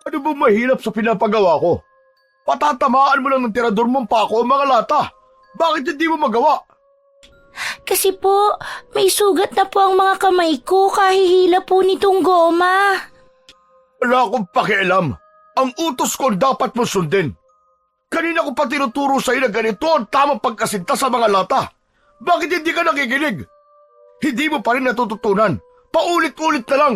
Ano ba mahirap sa pinapagawa ko? Patatamaan mo lang ng tirador mong pako ang mga lata. Bakit hindi mo magawa? Kasi po, may sugat na po ang mga kamay ko kahihila po nitong goma. Wala akong pakialam. Ang utos ko ang dapat mo sundin. Kanina ko pa tinuturo sa'yo na ganito ang tamang pagkasinta sa mga lata. Bakit hindi ka nakikinig? Hindi mo pa rin natututunan. Paulit-ulit na lang.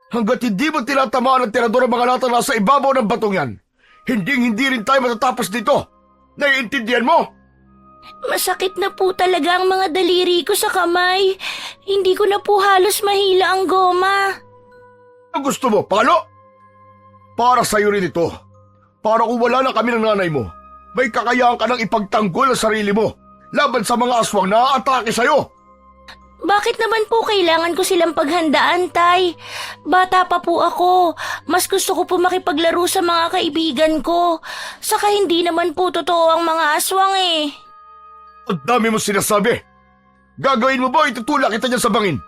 Hanggat hindi mo tinatamaan ng tirador ang mga lata na sa ibabaw ng batong yan, hindi rin tayo matatapos dito. Naiintindihan mo? Masakit na po talaga ang mga daliri ko sa kamay. Hindi ko na po halos mahila ang goma. Ang gusto mo, palo? Para sa'yo rin ito. Para kung wala na kami ng nanay mo, may kakayahan ka nang ipagtanggol ang sarili mo laban sa mga aswang na aatake sa'yo. Bakit naman po kailangan ko silang paghandaan, Tay? Bata pa po ako. Mas gusto ko po makipaglaro sa mga kaibigan ko. Saka hindi naman po totoo ang mga aswang eh. Ang dami mo sinasabi. Gagawin mo ba itutulak kita dyan sa bangin?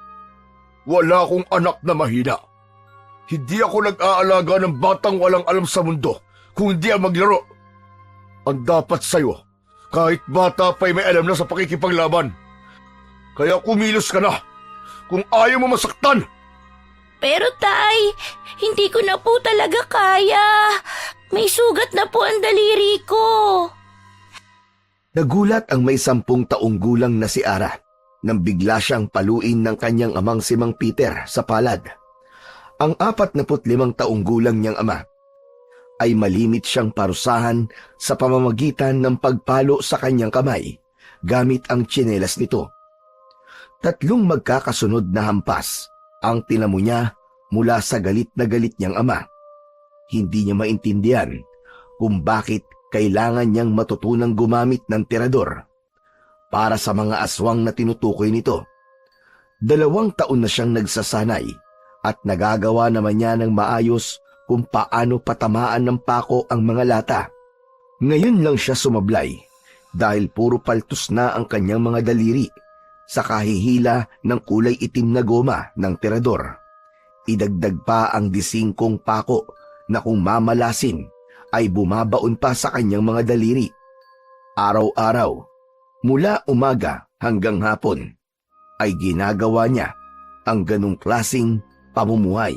Wala akong anak na mahina. Hindi ako nag-aalaga ng batang walang alam sa mundo kung hindi ang maglaro. Ang dapat sa'yo, kahit bata pa'y may alam na sa pakikipaglaban. Kaya kumilos ka na kung ayaw mo masaktan. Pero Tay, hindi ko na po talaga kaya. May sugat na po ang daliri ko. Nagulat ang may 10 taong gulang na si Ara nang bigla siyang paluin ng kanyang amang si Mang Peter sa palad. Ang 45 taong gulang niyang ama ay malimit siyang parusahan sa pamamagitan ng pagpalo sa kanyang kamay gamit ang tsinelas nito. 3 magkakasunod na hampas ang tinamo niya mula sa galit na galit niyang ama. Hindi niya maintindihan kung bakit kailangan niyang matutunang gumamit ng tirador para sa mga aswang na tinutukoy nito. 2 taon na siyang nagsasanay at nagagawa naman niya ng maayos kung paano patamaan ng pako ang mga lata. Ngayon lang siya sumablay dahil puro paltos na ang kanyang mga daliri sa kahihila ng kulay itim na goma ng tirador. Idagdag pa ang 15 pako na kung mamalasin ay bumabaon pa sa kanyang mga daliri. Araw-araw, mula umaga hanggang hapon, ay ginagawa niya ang ganong klasing pamumuhay.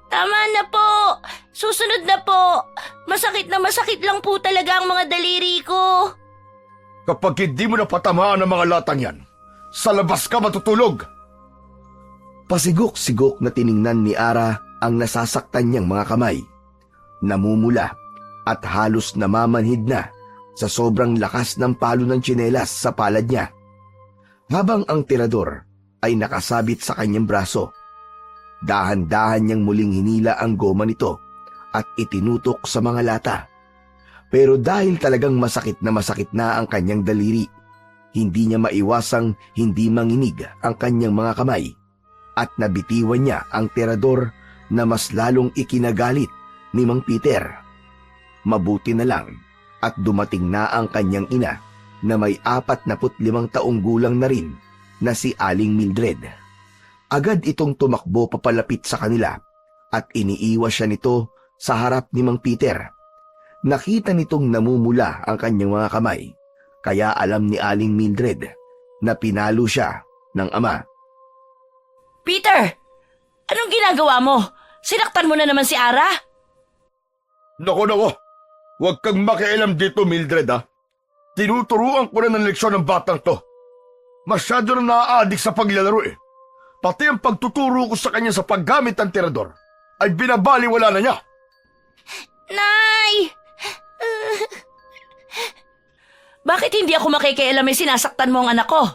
Tama na po. Susunod na po. Masakit na masakit lang po talaga ang mga daliri ko. Kapag hindi mo napatamaan ang mga latang yan, sa labas ka matutulog. Pasigok-sigok na tiningnan ni Ara ang nasasaktan niyang mga kamay. Namumula at halos namamanhid na sa sobrang lakas ng palo ng tsinelas sa palad niya. Habang ang tirador ay nakasabit sa kanyang braso, dahan-dahan niyang muling hinila ang goma nito at itinutok sa mga lata. Pero dahil talagang masakit na ang kanyang daliri, hindi niya maiwasang hindi manginig ang kanyang mga kamay at nabitiwan niya ang tirador na mas lalong ikinagalit ni Mang Peter. Mabuti na lang at dumating na ang kanyang ina na may 45 taong gulang na rin na si Aling Mildred. Agad itong tumakbo papalapit sa kanila at iniiwas siya nito sa harap ni Mang Peter. Nakita nitong namumula ang kanyang mga kamay, kaya alam ni Aling Mildred na pinalo siya ng ama. Peter! Anong ginagawa mo? Sinaktan mo na naman si Ara? Nako, huwag kang makialam dito, Mildred, ha. Tinuturuan ko na ng leksyon ng batang to. Masyado na naaadik sa paglalaro eh. Pati ang pagtuturo ko sa kanya sa paggamit ng tirador ay binabaliwala na niya. Nay! Bakit hindi ako makikialam ay sinasaktan mo ang anak ko?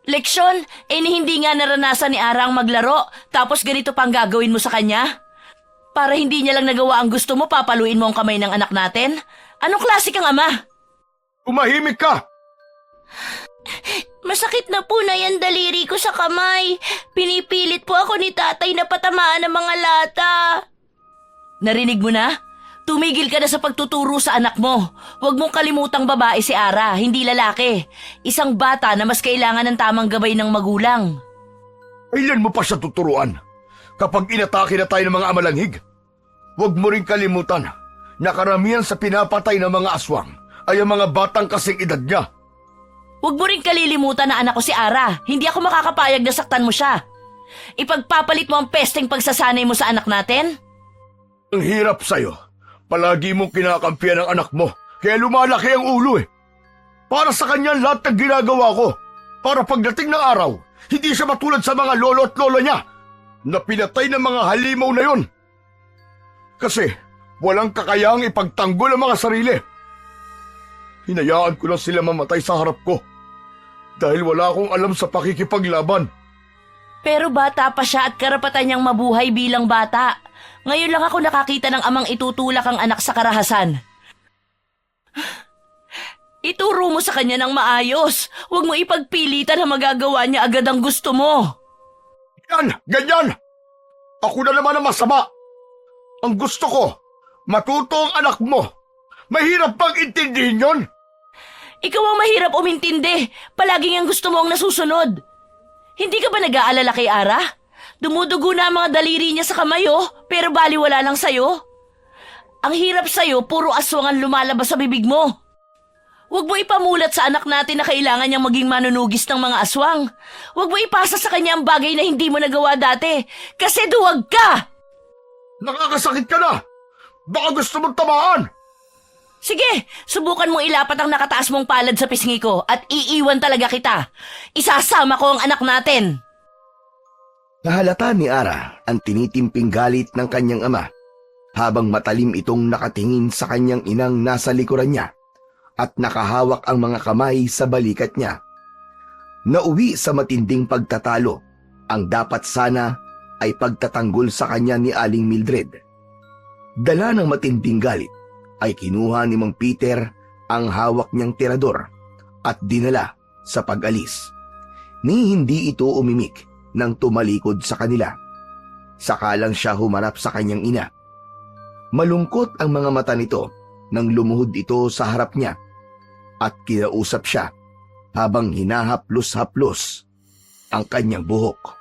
Leksyon, hindi nga naranasan ni Ara ang maglaro, tapos ganito pang gagawin mo sa kanya? Para hindi niya lang nagawa ang gusto mo, papaluin mo ang kamay ng anak natin? Anong klase kang ama? Umahimik ka! Masakit na po na yan daliri ko sa kamay. Pinipilit po ako ni tatay na patamaan ng mga lata. Narinig mo na? Tumigil ka na sa pagtuturo sa anak mo. Huwag mong kalimutang babae si Ara, hindi lalaki. Isang bata na mas kailangan ng tamang gabay ng magulang. Kailan mo pa siya tuturuan? kapag inatake na tayo ng mga amalanghig. Huwag mo rin kalimutan na karamihan sa pinapatay ng mga aswang ay ang mga batang kasing edad niya. Huwag mo rin kalilimutan na anak ko si Ara. Hindi ako makakapayag na saktan mo siya. Ipagpapalit mo ang pesteng pagsasanay mo sa anak natin? Ang hirap sa'yo. Palagi mong kinakampihan ang anak mo, kaya lumalaki ang ulo eh. Para sa kanya lahat ng ginagawa ko. Para pagdating ng araw, hindi siya matulad sa mga lolo at lola niya na pinatay ng mga halimaw na yon. Kasi walang kakayahang ipagtanggol ang mga sarili. Hinayaan ko lang sila mamatay sa harap ko dahil wala akong alam sa pakikipaglaban. Pero bata pa siya at karapatan niyang mabuhay bilang bata. Ngayon lang ako nakakita ng amang itutulak ang anak sa karahasan. Ituro mo sa kanya ng maayos. Huwag mo ipagpilitan na magagawa niya agad ang gusto mo. Yan! Ganyan! Ako na naman ang masama. Ang gusto ko, matuto ang anak mo. Mahirap bang intindihin yon? Ikaw ang mahirap umintindi. Palaging ang gusto mo ang nasusunod. Hindi ka ba nag-aalala kay Ara? Dumudugo na ang mga daliri niya sa kamay pero baliwala lang sa'yo. Ang hirap sa'yo, puro aswang ang lumalabas sa bibig mo. Huwag mo ipamulat sa anak natin na kailangan niyang maging manunugis ng mga aswang. Huwag mo ipasa sa kanya ang bagay na hindi mo nagawa dati. Kasi duwag ka! Nakakasakit ka na! Baka gusto mong tamaan! Sige, subukan mong ilapat ang nakataas mong palad sa pisngi ko at iiwan talaga kita. Isasama ko ang anak natin. Nahalata ni Ara ang tinitimping galit ng kanyang ama habang matalim itong nakatingin sa kanyang inang nasa likuran niya at nakahawak ang mga kamay sa balikat niya. Nauwi sa matinding pagtatalo, ang dapat sana ay pagtatanggol sa kanya ni Aling Mildred. Dala ng matinding galit ay kinuha ni Mang Peter ang hawak niyang tirador at dinala sa pag-alis. Ni hindi ito umimik nang tumalikod sa kanila. Saka lang siya humarap sa kanyang ina. Malungkot ang mga mata nito nang lumuhod ito sa harap niya at kinausap siya habang hinahaplos-haplos ang kanyang buhok.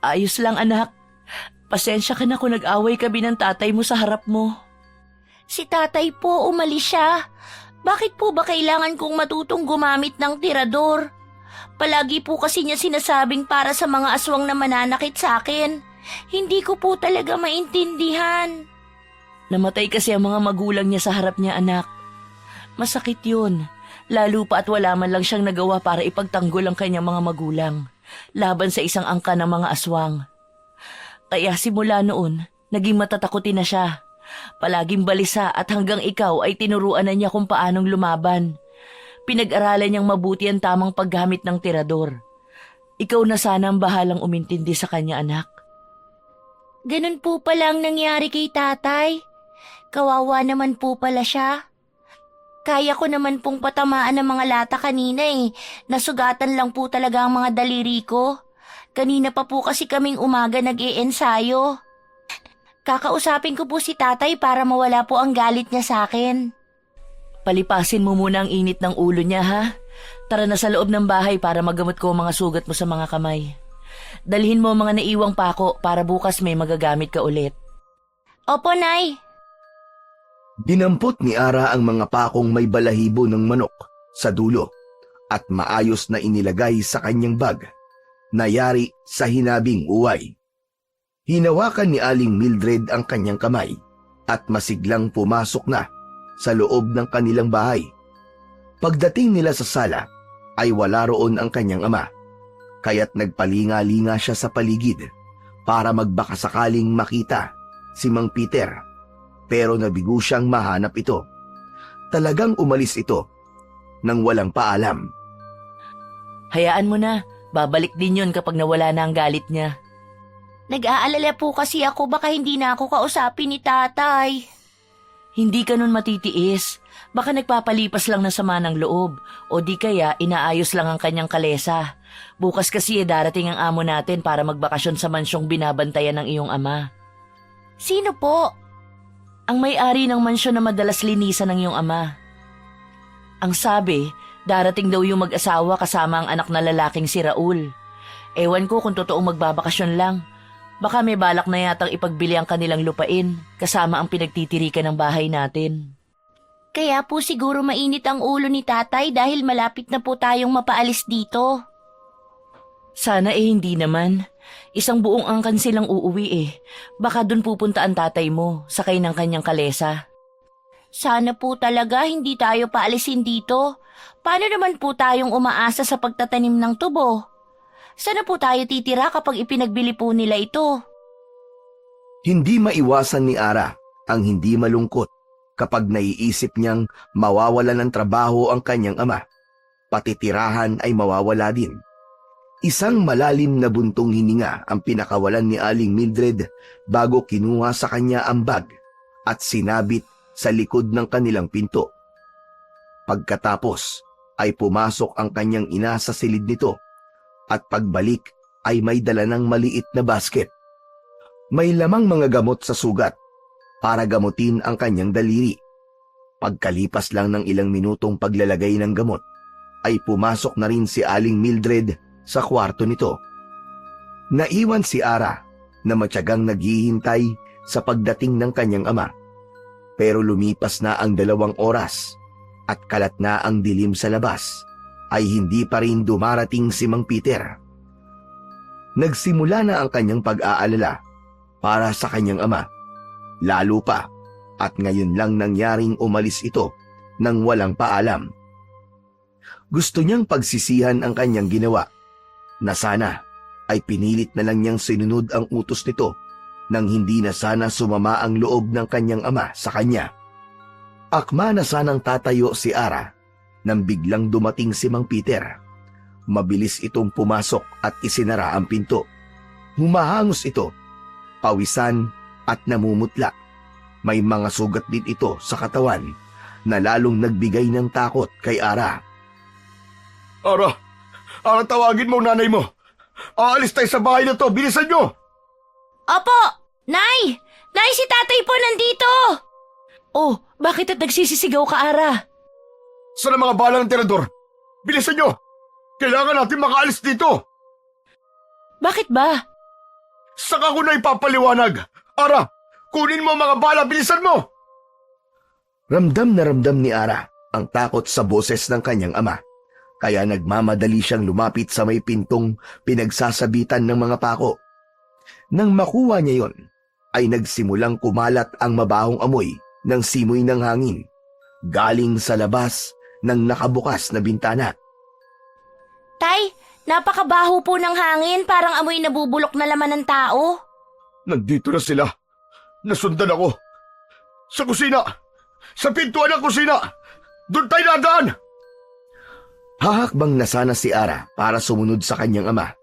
Ayos lang anak. Pasensya ka na kung nag-away kami ng tatay mo sa harap mo. Si tatay po, umalis siya. Bakit po ba kailangan kong matutong gumamit ng tirador? Palagi po kasi niya sinasabing para sa mga aswang na mananakit sa akin. Hindi ko po talaga maintindihan. Namatay kasi ang mga magulang niya sa harap niya, anak. Masakit yun. Lalo pa at wala man lang siyang nagawa para ipagtanggol ang kanyang mga magulang laban sa isang angka ng mga aswang. Kaya simula noon, naging matatakotin na siya. Palaging balisa at hanggang ikaw ay tinuruan na niya kung paanong lumaban. Pinag-aralan niyang mabuti ang tamang paggamit ng tirador. Ikaw na sana ang bahalang umintindi sa kanya, anak. Ganun po pala ang nangyari kay tatay. Kawawa naman po pala siya. Kaya ko naman pong patamaan ng mga lata kanina Nasugatan lang po talaga ang mga daliri ko. Kanina pa po kasi kaming umaga nag-iensayo. Kakausapin ko po si tatay para mawala po ang galit niya sa akin. Palipasin mo muna ang init ng ulo niya, ha? Tara na sa loob ng bahay para magamot ko ang mga sugat mo sa mga kamay. Dalhin mo ang mga naiwang pako para bukas may magagamit ka ulit. Opo, Nay. Dinampot ni Ara ang mga pakong may balahibo ng manok sa dulo at maayos na inilagay sa kanyang bag, nayari sa hinabing uway. Hinawakan ni Aling Mildred ang kanyang kamay at masiglang pumasok na sa loob ng kanilang bahay. Pagdating nila sa sala ay wala roon ang kanyang ama, kaya't nagpalinga-linga siya sa paligid para magbakasakaling makita si Mang Peter, pero nabigo siyang mahanap ito. Talagang umalis ito nang walang paalam. Hayaan mo na, babalik din yun kapag nawala na ang galit niya. Nag-aalala po kasi ako baka hindi na ako kausapin ni tatay. Hindi ka nun matitiis. Baka nagpapalipas lang na sama ng loob o di kaya inaayos lang ang kanyang kalesa. Bukas kasi darating ang amo natin para magbakasyon sa mansyong binabantayan ng iyong ama. Sino po? Ang may-ari ng mansyon na madalas linisan ng iyong ama. Ang sabi, darating daw yung mag-asawa kasama ang anak na lalaking si Raul. Ewan ko kung totoong magbabakasyon lang. Baka may balak na yatang ipagbili ang kanilang lupain, kasama ang pinagtitirikan ng bahay natin. Kaya po siguro mainit ang ulo ni tatay dahil malapit na po tayong mapaalis dito. Sana hindi naman. Isang buong angkan silang uuwi eh. Baka dun pupunta ang tatay mo, sakay ng kanyang kalesa. Sana po talaga hindi tayo paalisin dito. Paano naman po tayong umaasa sa pagtatanim ng tubo? Sana po tayo titira kapag ipinagbili po nila ito? Hindi maiwasan ni Ara ang hindi malungkot kapag naiisip niyang mawawala ng trabaho ang kanyang ama. Pati tirahan ay mawawala din. Isang malalim na buntong hininga ang pinakawalan ni Aling Mildred bago kinuha sa kanya ang bag at sinabit sa likod ng kanilang pinto. Pagkatapos ay pumasok ang kanyang ina sa silid nito at pagbalik ay may dala ng maliit na basket. May lamang mga gamot sa sugat para gamutin ang kanyang daliri. Pagkalipas lang ng ilang minutong paglalagay ng gamot, ay pumasok na rin si Aling Mildred sa kwarto nito. Naiwan si Ara na matyagang naghihintay sa pagdating ng kanyang ama. Pero lumipas na ang 2 oras at kalat na ang dilim sa labas, ay hindi pa rin dumarating si Mang Peter. Nagsimula na ang kanyang pag-aalala para sa kanyang ama. Lalo pa at ngayon lang nangyaring umalis ito nang walang paalam. Gusto niyang pagsisihan ang kanyang ginawa na sana ay pinilit na lang niyang sinunod ang utos nito nang hindi na sana sumama ang loob ng kanyang ama sa kanya. Akma na sanang tatayo si Ara nang biglang dumating si Mang Peter. Mabilis itong pumasok at isinara ang pinto. Humahangos ito, pawisan at namumutla. May mga sugat din ito sa katawan na lalong nagbigay ng takot kay Ara. Ara, tawagin mo ang nanay mo. Aalis tayo sa bahay na to, bilisan nyo! Opo! Nay! Nay, si tatay po nandito! Oh, bakit at nagsisisigaw ka, Ara? Saan ang mga bala ng tirador? Bilisan nyo! Kailangan natin makaalis dito! Bakit ba? Saka ko na ipapaliwanag! Ara, kunin mo ang mga bala, bilisan mo! Ramdam na ramdam ni Ara ang takot sa boses ng kanyang ama. Kaya nagmamadali siyang lumapit sa may pintong pinagsasabitan ng mga pako. Nang makuha niya yon, ay nagsimulang kumalat ang mabahong amoy ng simoy ng hangin galing sa labas ng nakabukas na bintana. Tay, napakabaho po ng hangin, parang amoy nabubulok na laman ng tao. Nandito na sila. Nasundan ako. Sa kusina! Sa pintuan ng kusina! Doon tayo nadaan! Hahakbang na sana si Ara para sumunod sa kanyang ama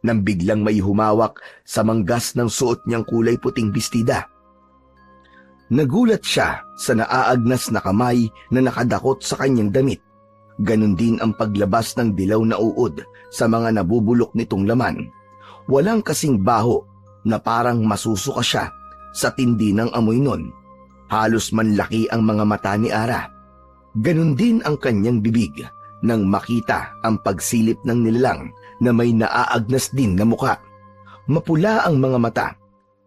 nang biglang may humawak sa manggas ng suot niyang kulay puting bestida. Nagulat siya sa naaagnas na kamay na nakadakot sa kanyang damit. Ganon din ang paglabas ng dilaw na uod sa mga nabubulok nitong laman. Walang kasing baho na parang masusuka siya sa tindi ng amoy nun. Halos manlaki ang mga mata ni Ara. Ganon din ang kanyang bibig nang makita ang pagsilip ng nilalang na may naaagnas din na muka. Mapula ang mga mata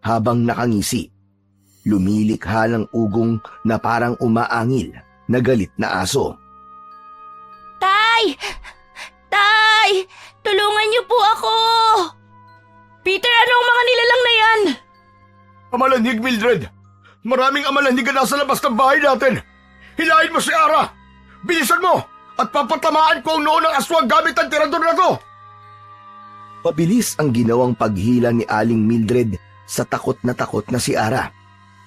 habang nakangisi. Lumilikha ng ugong na parang umaangil na galit na aso. Tay! Tay! Tulungan niyo po ako! Peter, ano ang mga nilalang na yan? Amalanhig, Mildred! Maraming amalanhig na nasa labas ng bahay natin! Hilahin mo si Ara! Bilisan mo! At papatamaan ko ang noo ng aswang gamit ang tirador na to! Pabilis ang ginawang paghila ni Aling Mildred sa takot na si Ara.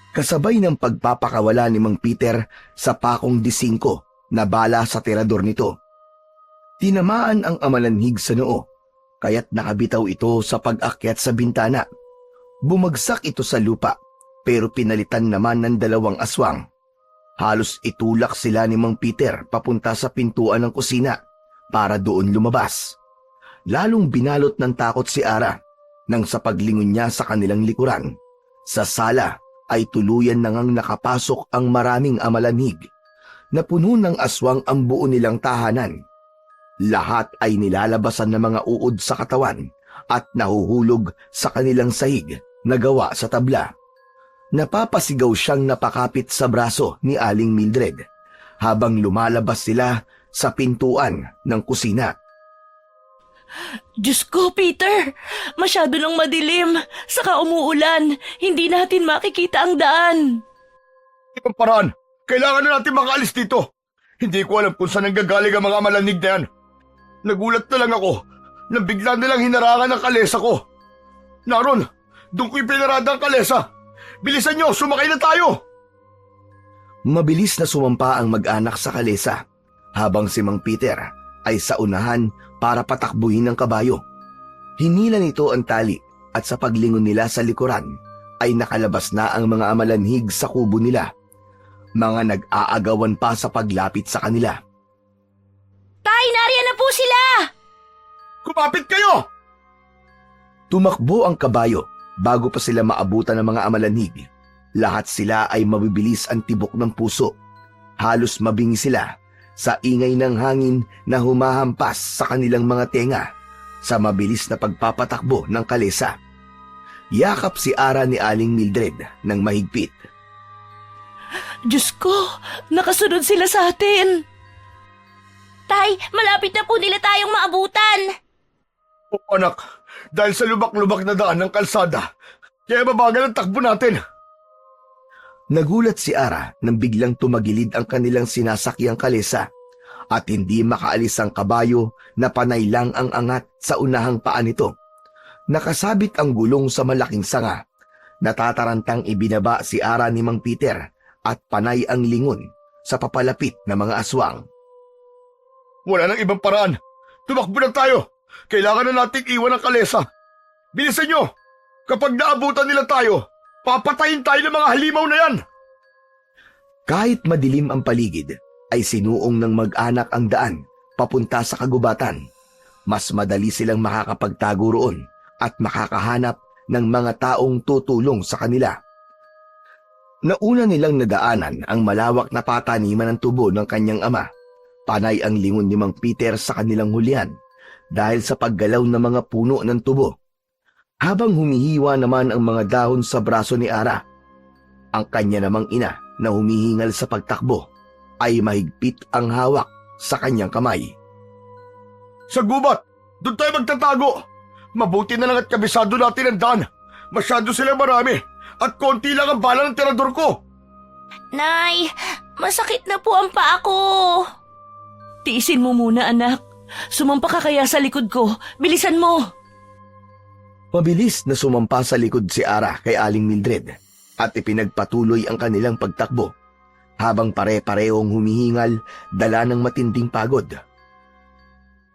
Kasabay ng pagpapakawala ni Mang Peter sa pakong D5 na bala sa tirador nito. Tinamaan ang amalanhig sa noo, kaya't nakabitaw ito sa pag-akyat sa bintana. Bumagsak ito sa lupa, pero pinalitan naman ng 2 aswang. Halos itulak sila ni Mang Peter papunta sa pintuan ng kusina para doon lumabas. Lalong binalot ng takot si Ara nang sa paglingon niya sa kanilang likuran. Sa sala ay tuluyan na ngang nakapasok ang maraming amalanhig na puno ng aswang ang buo nilang tahanan. Lahat ay nilalabasan ng mga uod sa katawan at nahuhulog sa kanilang sahig na gawa sa tabla. Napapasigaw siyang napakapit sa braso ni Aling Mildred habang lumalabas sila sa pintuan ng kusina. Diyos ko, Peter! Masyado nang madilim. Saka umuulan. Hindi natin makikita ang daan. Ibang paraan. Kailangan na natin makaalis dito. Hindi ko alam kung saan nanggagaling ang mga malanig na yan. Nagulat na lang ako nang bigla nilang hinarangan ang kalesa ko. Naron, doon ko ipinarada ang kalesa. Bilisan nyo, sumakay na tayo! Mabilis na sumampa ang mag-anak sa kalesa habang si Mang Peter ay sa unahan para patakbuhin ng kabayo. Hinila nito ang tali at sa paglingon nila sa likuran ay nakalabas na ang mga amalanhig sa kubo nila. Mga nag-aagawan pa sa paglapit sa kanila. Tay, nariyan na po sila! Kumapit kayo! Tumakbo ang kabayo bago pa sila maabutan ng mga amalanhig. Lahat sila ay mabibilis ang tibok ng puso. Halos mabingi sila sa ingay ng hangin na humahampas sa kanilang mga tenga sa mabilis na pagpapatakbo ng kalesa. Yakap si Ara ni Aling Mildred ng mahigpit. Diyos ko, nakasunod sila sa atin. Tay, malapit na po nila tayong maabutan. O anak, dahil sa lubak-lubak na daan ng kalsada, kaya mabagal ang takbo natin. Nagulat si Ara nang biglang tumagilid ang kanilang sinasakyang kalesa at hindi makaalis ang kabayo na panay lang ang angat sa unahang paa nito. Nakasabit ang gulong sa malaking sanga. Natatarantang ibinaba si Ara ni Mang Peter at panay ang lingon sa papalapit na mga aswang. Wala nang ibang paraan. Tumakbo na tayo. Kailangan na nating iwan ang kalesa. Bilisan nyo! Kapag naabutan nila tayo, papatayin tayo ng mga halimaw na yan! Kahit madilim ang paligid, ay sinuong ng mag-anak ang daan papunta sa kagubatan. Mas madali silang makakapagtago roon at makakahanap ng mga taong tutulong sa kanila. Nauna nilang nadaanan ang malawak na pataniman ng tubo ng kanyang ama. Panay ang lingon ni Mang Peter sa kanilang hulihan dahil sa paggalaw ng mga puno ng tubo. Habang humihiwa naman ang mga dahon sa braso ni Ara, ang kanya namang ina na humihingal sa pagtakbo ay mahigpit ang hawak sa kanyang kamay. Sa gubat! Doon tayo magtatago! Mabuti na lang at kabisado natin ang daan. Masyado sila marami at konti lang ang bala ng tirador ko. Nay, masakit na po ang paa ko. Tiisin mo muna, anak. Sumampa ka kaya sa likod ko. Bilisan mo! Mabilis na sumampa sa likod si Ara kay Aling Mildred at ipinagpatuloy ang kanilang pagtakbo habang pare-parehong humihingal dala ng matinding pagod.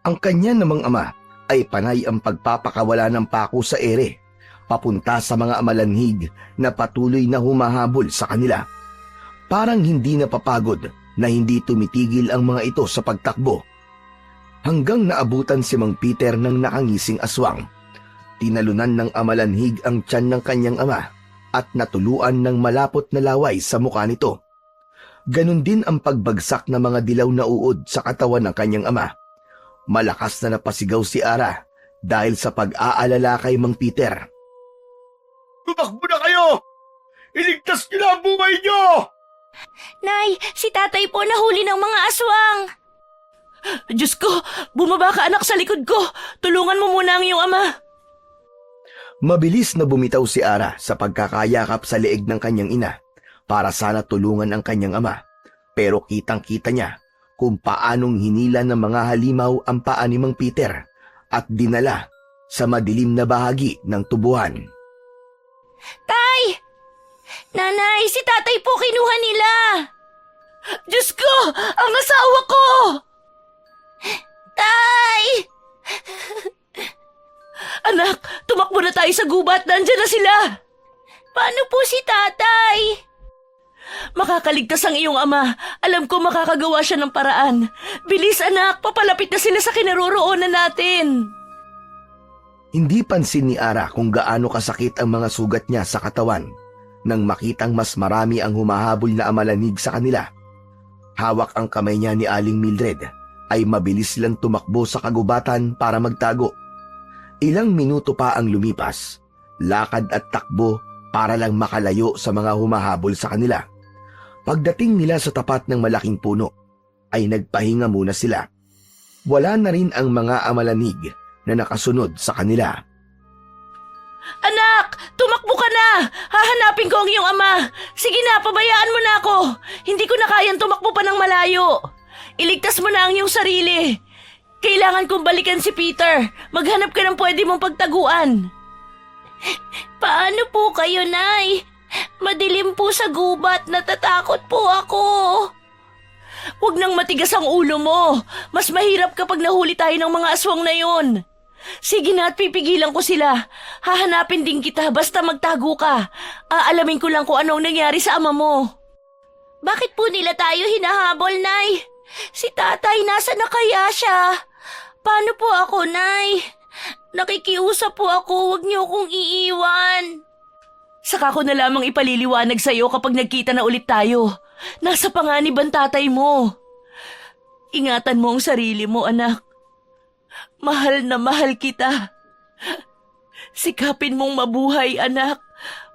Ang kanya namang ama ay panay ang pagpapakawala ng pako sa ere papunta sa mga amalanhig na patuloy na humahabol sa kanila. Parang hindi napapagod na hindi tumitigil ang mga ito sa pagtakbo hanggang naabutan si Mang Peter ng nakangising aswang. Tinalunan ng amalanhig ang tiyan ng kanyang ama at natuluan ng malapot na laway sa mukha nito. Ganon din ang pagbagsak ng mga dilaw na uod sa katawan ng kanyang ama. Malakas na napasigaw si Ara dahil sa pag-aalala kay Mang Peter. Tumakbo na kayo! Iligtas niyo na ang buhay niyo! Nay, si tatay po nahuli ng mga aswang. Diyos ko, bumaba ka anak sa likod ko. Tulungan mo muna ang iyong ama. Mabilis na bumitaw si Ara sa pagkakayakap sa leeg ng kanyang ina para sana tulungan ang kanyang ama. Pero kitang-kita niya kung paanong hinila ng mga halimaw ang paa ni Mang Peter at dinala sa madilim na bahagi ng tubuhan. Tay! Nanay, si tatay po kinuha nila. Diyos ko, ang asawa ko! Tay! Anak, tumakbo na tayo sa gubat. Nandiyan na sila. Paano po si tatay? Makakaligtas ang iyong ama. Alam ko makakagawa siya ng paraan. Bilis anak, papalapit na sila sa kinaroroonan natin. Hindi pansin ni Ara kung gaano kasakit ang mga sugat niya sa katawan nang makitang mas marami ang humahabol na amalanig sa kanila. Hawak ang kamay niya ni Aling Mildred ay mabilis silang tumakbo sa kagubatan para magtago. Ilang minuto pa ang lumipas lakad at takbo para lang makalayo sa mga humahabol sa kanila. Pagdating nila sa tapat ng malaking puno, ay nagpahinga muna sila. Wala na rin ang mga amalanig na nakasunod sa kanila. Anak! Tumakbo ka na! Hahanapin ko ang iyong ama! Sige na, pabayaan mo na ako! Hindi ko na kayang tumakbo pa ng malayo! Iligtas mo na ang iyong sarili! Kailangan kong balikan si Peter! Maghanap ka ng pwede mong pagtaguan! Paano po kayo, Nay? Madilim po sa gubat, natatakot po ako. Huwag nang matigas ang ulo mo! Mas mahirap kapag nahuli tayo ng mga aswang na yun! Sige na at pipigilan ko sila. Hahanapin din kita basta magtago ka. Aalamin ko lang kung anong nangyari sa ama mo. Bakit po nila tayo hinahabol, Nay? Si tatay, nasa na kaya siya? Paano po ako, Nay? Nakikiusap po ako, huwag niyo akong iiwan. Saka ko na lamang ipaliliwanag sa'yo kapag nagkita na ulit tayo. Nasa panganib ang tatay mo. Ingatan mo ang sarili mo, anak. Mahal na mahal kita. Sikapin mong mabuhay, anak,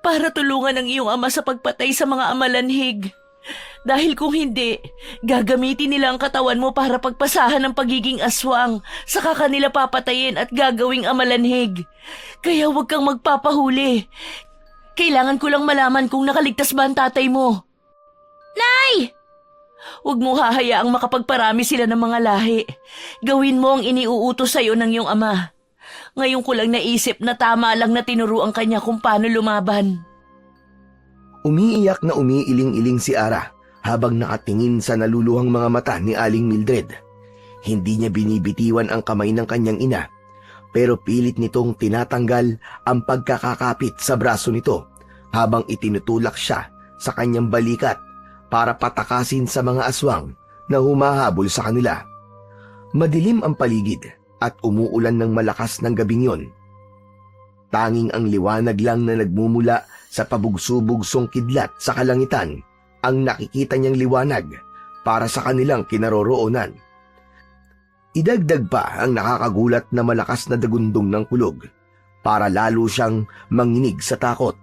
para tulungan ang iyong ama sa pagpatay sa mga amalanhig. Dahil kung hindi, gagamitin nila ang katawan mo para pagpasahan ng pagiging aswang, saka kanila papatayin at gagawing amalanhig. Kaya huwag kang magpapahuli. Kailangan ko lang malaman kung nakaligtas ba ang tatay mo. Nay! Huwag mo hahayaang makapagparami sila ng mga lahi. Gawin mo ang iniuutos sa'yo ng iyong ama. Ngayon ko lang naisip na tama lang na tinuruan kanya kung paano lumaban. Umiiyak na umiiling-iling si Ara habang nakatingin sa naluluhang mga mata ni Aling Mildred. Hindi niya binibitiwan ang kamay ng kanyang ina, pero pilit nitong tinatanggal ang pagkakakapit sa braso nito habang itinutulak siya sa kanyang balikat para patakasin sa mga aswang na humahabol sa kanila. Madilim ang paligid at umuulan ng malakas ng gabing yon. Tanging ang liwanag lang na nagmumula sa pabugso-bugsong kidlat sa kalangitan ang nakikita niyang liwanag para sa kanilang kinaroroonan. Idagdag pa ang nakakagulat na malakas na dagundong ng kulog para lalo siyang manginig sa takot.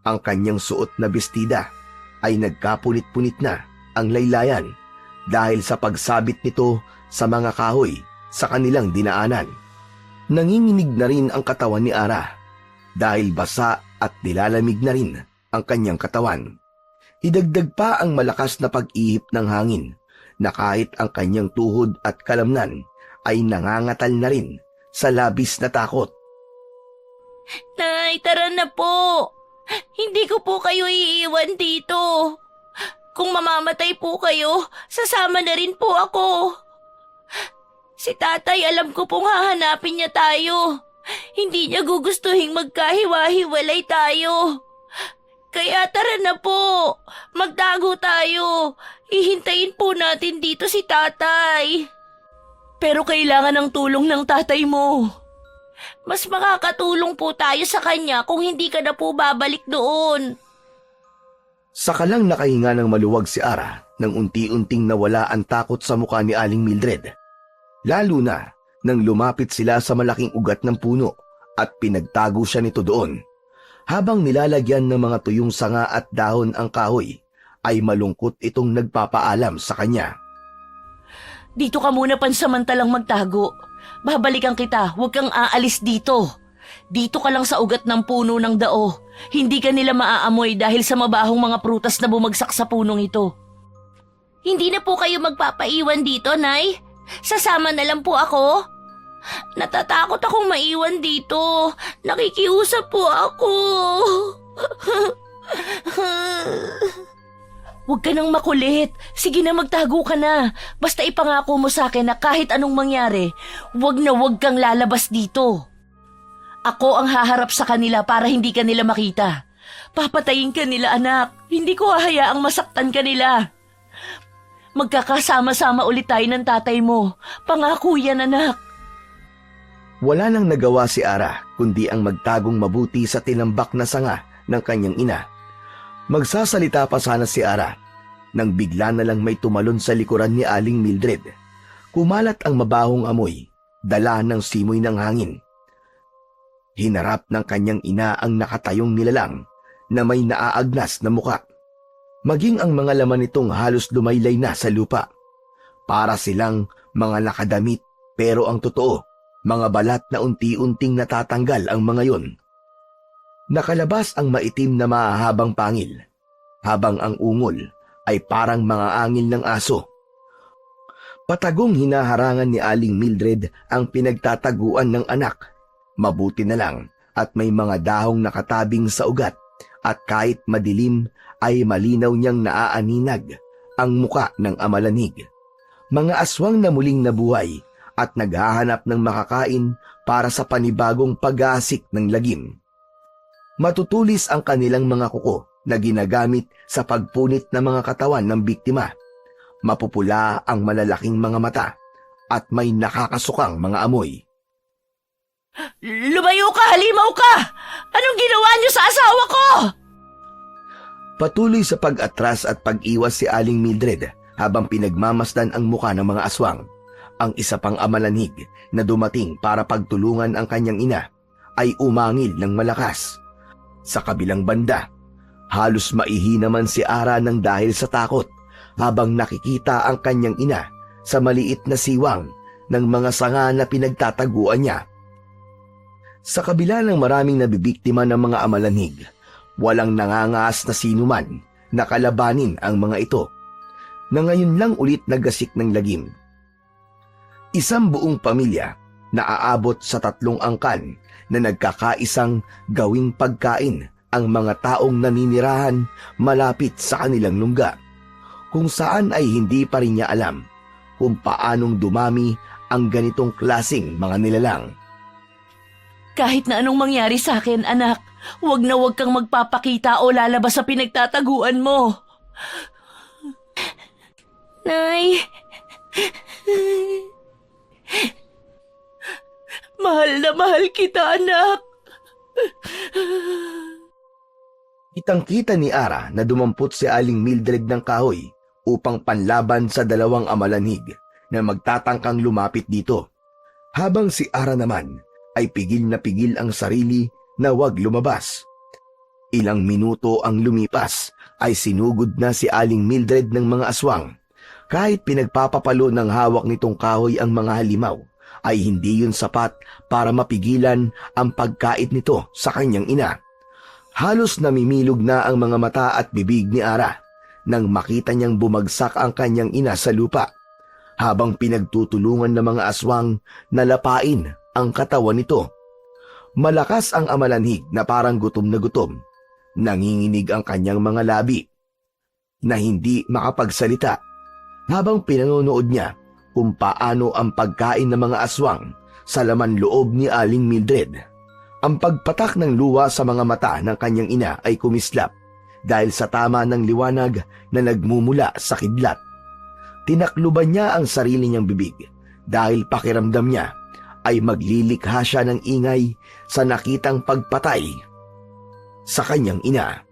Ang kanyang suot na bestida ay nagkapunit-punit na ang laylayan dahil sa pagsabit nito sa mga kahoy sa kanilang dinaanan. Nanginginig na rin ang katawan ni Ara dahil basa at nilalamig na rin ang kanyang katawan. Idagdag pa ang malakas na pag-ihip ng hangin na kahit ang kanyang tuhod at kalamnan ay nangangatal na rin sa labis na takot. Nay, tara na po. Hindi ko po kayo iiwan dito. Kung mamamatay po kayo, sasama na rin po ako. Si tatay, alam ko pong hahanapin niya tayo. Hindi niya gugustuhing magkahiwa-hiwalay tayo. Kaya tara na po, magtago tayo. Ihintayin po natin dito si tatay. Pero kailangan ng tulong ng tatay mo. Mas makakatulong po tayo sa kanya kung hindi ka na po babalik doon. Saka lang nakahinga ng maluwag si Ara nang unti-unting nawala ang takot sa mukha ni Aling Mildred. Lalo na nang lumapit sila sa malaking ugat ng puno at pinagtago siya nito doon. Habang nilalagyan ng mga tuyong sanga at dahon ang kahoy, ay malungkot itong nagpapaalam sa kanya. Dito ka muna pansamantalang magtago. Babalikan kita, huwag kang aalis dito. Dito ka lang sa ugat ng puno ng dao. Hindi ka nila maaamoy dahil sa mabahong mga prutas na bumagsak sa punong ito. Hindi na po kayo magpapaiwan dito, Nay? Sasama na lang po ako? Natatakot akong maiwan dito. Nakikiusap po ako. Huwag ka nang makulit. Sige na, magtago ka na. Basta ipangako mo sa akin na kahit anong mangyari, huwag na huwag kang lalabas dito. Ako ang haharap sa kanila para hindi ka nila makita. Papatayin ka nila, anak. Hindi ko hahayaang masaktan ka nila. Magkakasama-sama ulit tayo ng tatay mo. Pangako yan, anak. Wala nang nagawa si Ara kundi ang magtagong mabuti sa tinambak na sanga ng kanyang ina. Magsasalita pa sana si Ara nang bigla na lang may tumalon sa likuran ni Aling Mildred. Kumalat ang mabahong amoy, dala ng simoy ng hangin. Hinarap ng kanyang ina ang nakatayong nilalang na may naaagnas na muka. Maging ang mga laman nitong halos lumaylay na sa lupa. Para silang mga nakadamit pero ang totoo, mga balat na unti-unting natatanggal ang mga yon. Nakalabas ang maitim na mahahabang pangil, habang ang ungol ay parang mga angil ng aso. Patagong hinaharangan ni Aling Mildred ang pinagtataguan ng anak. Mabuti na lang at may mga dahong nakatabing sa ugat at kahit madilim ay malinaw niyang naaaninag ang muka ng amalanig. Mga aswang na muling nabuhay at naghahanap ng makakain para sa panibagong pag-aasik ng lagim. Matutulis ang kanilang mga kuko na ginagamit sa pagpunit ng mga katawan ng biktima. Mapupula ang malalaking mga mata at may nakakasukang mga amoy. Lumayo ka, halimaw ka! Anong ginawa niyo sa asawa ko? Patuloy sa pag-atras at pag-iwas si Aling Mildred habang pinagmamasdan ang muka ng mga aswang. Ang isa pang amalanig na dumating para pagtulungan ang kanyang ina ay umangil ng malakas. Sa kabilang banda, halos maihi naman si Ara ng dahil sa takot habang nakikita ang kanyang ina sa maliit na siwang ng mga sanga na pinagtataguan niya. Sa kabila ng maraming nabibiktima ng mga amalanig, walang nangangaas na sinuman na kalabanin ang mga ito, na ngayon lang ulit nagasik ng lagim. Isang buong pamilya na aabot sa 3 angkan na nagkakaisang gawing pagkain ang mga taong naninirahan malapit sa kanilang lungga, kung saan ay hindi pa rin niya alam kung paanong dumami ang ganitong klasing mga nilalang. Kahit na anong mangyari sa akin, anak, huwag na huwag kang magpapakita o lalabas sa pinagtataguan mo. Nay, Mahal na mahal kita, anak. Kitang-kita ni Ara na dumampot si Aling Mildred ng kahoy upang panlaban sa 2 amalanig na magtatangkang lumapit dito, habang si Ara naman ay pigil na pigil ang sarili na huwag lumabas. Ilang minuto ang lumipas ay sinugod na si Aling Mildred ng mga aswang. Kahit pinagpapapalo ng hawak nitong kahoy ang mga halimaw, ay hindi yun sapat para mapigilan ang pagkait nito sa kanyang ina. Halos namimilog na ang mga mata at bibig ni Ara nang makita niyang bumagsak ang kanyang ina sa lupa, habang pinagtutulungan ng mga aswang na lapain ang katawan nito. Malakas ang amalanhig na parang gutom na gutom. Nanginginig ang kanyang mga labi na hindi makapagsalita habang pinanonood niya kung paano ang pagkain ng mga aswang sa laman loob ni Aling Mildred. Ang pagpatak ng luha sa mga mata ng kanyang ina ay kumislap dahil sa tama ng liwanag na nagmumula sa kidlat. Tinakluban niya ang sarili niyang bibig dahil pakiramdam niya ay maglilikha siya ng ingay sa nakitang pagpatay sa kanyang ina.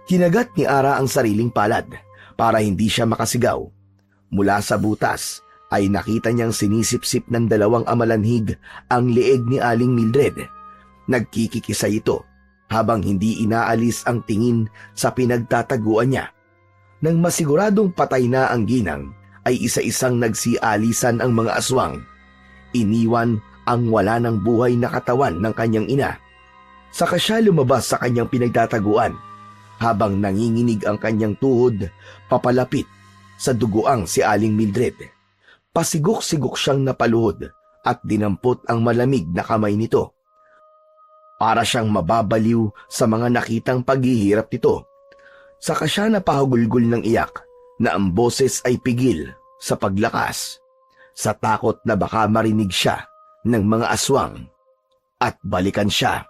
Kinagat ni Ara ang sariling palad para hindi siya makasigaw. Mula sa butas ay nakita niyang sinisip-sip ng 2 amalanhig ang leeg ni Aling Mildred. Nagkikikisa ito habang hindi inaalis ang tingin sa pinagtataguan niya. Nang masiguradong patay na ang ginang, ay isa-isang nagsialisan ang mga aswang. Iniwan ang wala ng buhay na katawan ng kanyang ina. Saka siya lumabas sa kanyang pinagtataguan habang nanginginig ang kanyang tuhod papalapit sa duguang si Aling Mildred. Pasigok-sigok siyang napaluhod at dinampot ang malamig na kamay nito. Para siyang mababaliw sa mga nakitang paghihirap nito. Saka siya napahugulgol ng iyak na ang boses ay pigil sa paglakas, sa takot na baka marinig siya ng mga aswang at balikan siya.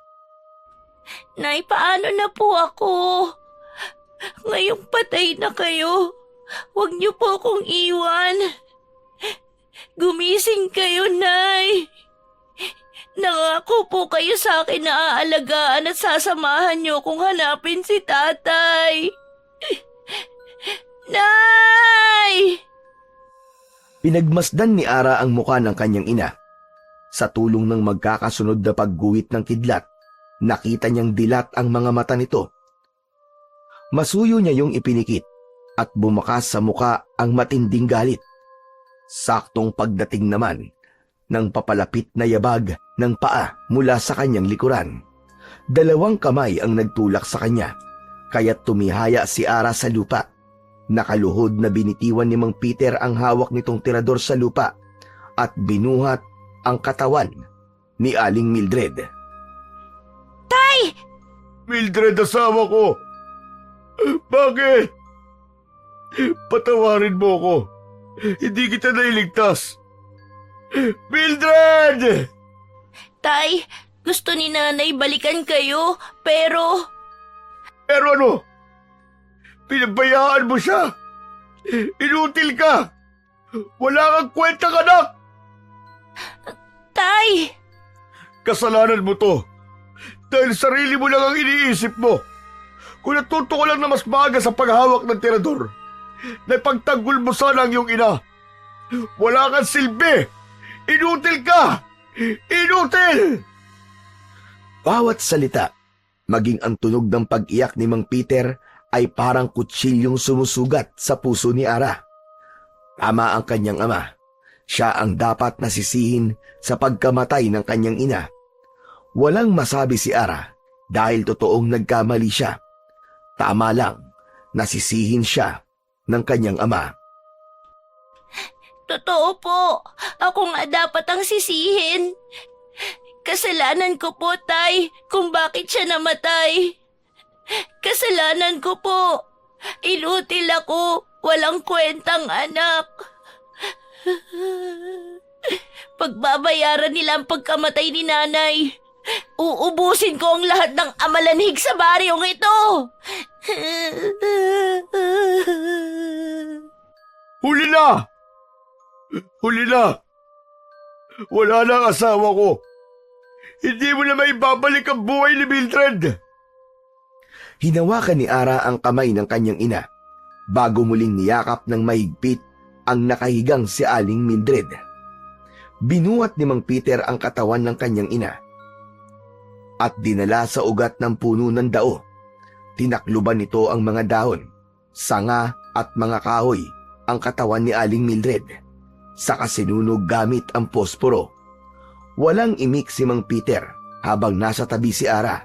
Nay, paano na po ako? Ngayong patay na kayo, huwag niyo po akong iwan. Gumising kayo, Nay. Nangako po kayo sa akin na aalagaan at sasamahan niyo kung hanapin si Tatay. Nay! Pinagmasdan ni Ara ang muka ng kanyang ina. Sa tulong ng magkakasunod na pagguhit ng kidlat, nakita niyang dilat ang mga mata nito. Masuyo niya yung ipinikit at bumakas sa muka ang matinding galit. Saktong pagdating naman ng papalapit na yabag ng paa mula sa kanyang likuran. 2 kamay ang nagtulak sa kanya, kaya't tumihaya si Ara sa lupa. Nakaluhod na binitiwan ni Mang Peter ang hawak nitong tirador sa lupa at binuhat ang katawan ni Aling Mildred. Mildred, asawa ko! Bakit? Patawarin mo ko. Hindi kita nailigtas. Mildred! Tay, gusto ni nanay balikan kayo, pero... Pero ano? Pinabayaan mo siya? Inutil ka! Wala kang kwentang anak! Tay! Kasalanan mo to. Dahil sarili mo lang ang iniisip mo. Kung natuto ko lang na mas maaga sa paghawak ng tirador, na pagtanggol mo sana ang iyong ina. Wala kang silbi! Inutil ka! Inutil! Bawat salita, maging ang tunog ng pag-iyak ni Mang Peter ay parang kutsilyong sumusugat sa puso ni Ara. Tama ang kanyang ama. Siya ang dapat nasisihin sa pagkamatay ng kanyang ina. Walang masabi si Ara dahil totoong nagkamali siya. Tama lang, nasisihin siya ng kanyang ama. Totoo po. Ako nga dapat ang sisihin. Kasalanan ko po, Tay, kung bakit siya namatay. Kasalanan ko po. Inutil ako. Walang kwentang anak. Pagbabayaran nila ang pagkamatay ni nanay. Uubusin ko ang lahat ng amalanhig sa baryong ito. Huli na! Huli na! Wala na ang asawa ko. Hindi mo na maibabalik ang buhay ni Mildred. Hinawakan ni Ara ang kamay ng kanyang ina bago muling niyakap ng mahigpit ang nakahigang si Aling Mildred. Binuhat ni Mang Peter ang katawan ng kanyang ina at dinala sa ugat ng puno ng dao. Tinakluban nito ang mga dahon, sanga at mga kahoy ang katawan ni Aling Mildred. Saka sinunog gamit ang posporo. Walang imik si Mang Peter habang nasa tabi si Ara.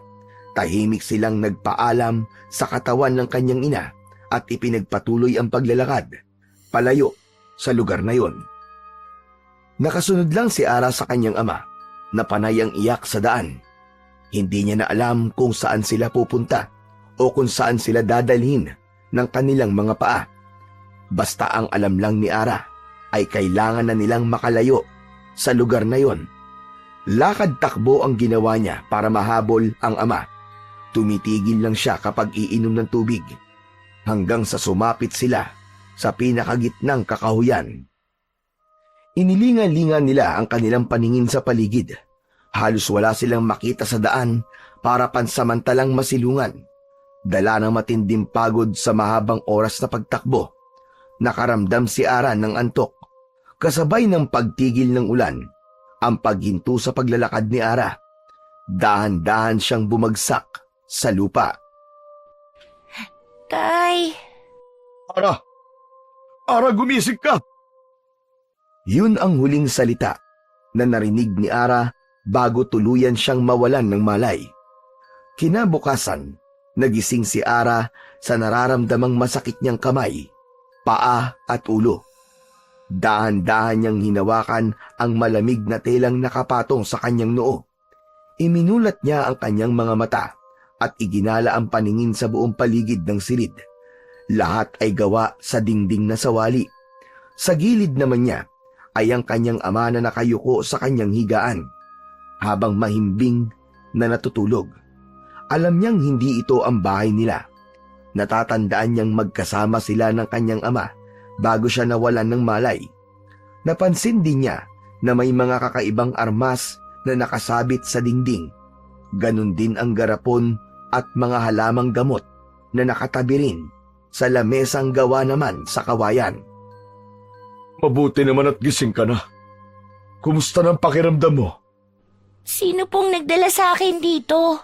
Tahimik silang nagpaalam sa katawan ng kanyang ina at ipinagpatuloy ang paglalakad palayo sa lugar na yon. Nakasunod lang si Ara sa kanyang ama na panay ang iyak sa daan. Hindi niya na alam kung saan sila pupunta o kung saan sila dadalhin ng kanilang mga paa. Basta ang alam lang ni Ara ay kailangan na nilang makalayo sa lugar na yon. Lakad takbo ang ginawa niya para mahabol ang ama. Tumitigil lang siya kapag iinom ng tubig hanggang sa sumapit sila sa pinakagitnang kakahuyan. Inilingan-lingan nila ang kanilang paningin sa paligid. Halos wala silang makita sa daan para pansamantalang masilungan. Dala ng matinding pagod sa mahabang oras na pagtakbo, nakaramdam si Ara ng antok. Kasabay ng pagtigil ng ulan, ang paghinto sa paglalakad ni Ara, dahan-dahan siyang bumagsak sa lupa. Tay, Ara! Ara, gumising ka! Yun ang huling salita na narinig ni Ara bago tuluyan siyang mawalan ng malay. Kinabukasan, nagising si Ara sa nararamdamang masakit niyang kamay, paa at ulo. Dahan-dahan niyang hinawakan ang malamig na telang nakapatong sa kanyang noo. Iminulat niya ang kanyang mga mata at iginala ang paningin sa buong paligid ng silid. Lahat ay gawa sa dingding na sawali. Sa gilid naman niya ay ang kanyang ama na nakayuko sa kanyang higaan habang mahimbing na natutulog. Alam niyang hindi ito ang bahay nila. Natatandaan niyang magkasama sila ng kanyang ama bago siya nawalan ng malay. Napansin din niya na may mga kakaibang armas na nakasabit sa dingding. Ganon din ang garapon at mga halamang gamot na nakatabi rin sa lamesang gawa naman sa kawayan. Mabuti naman at gising ka na. Kumusta ng pakiramdam mo? Sino pong nagdala sa akin dito?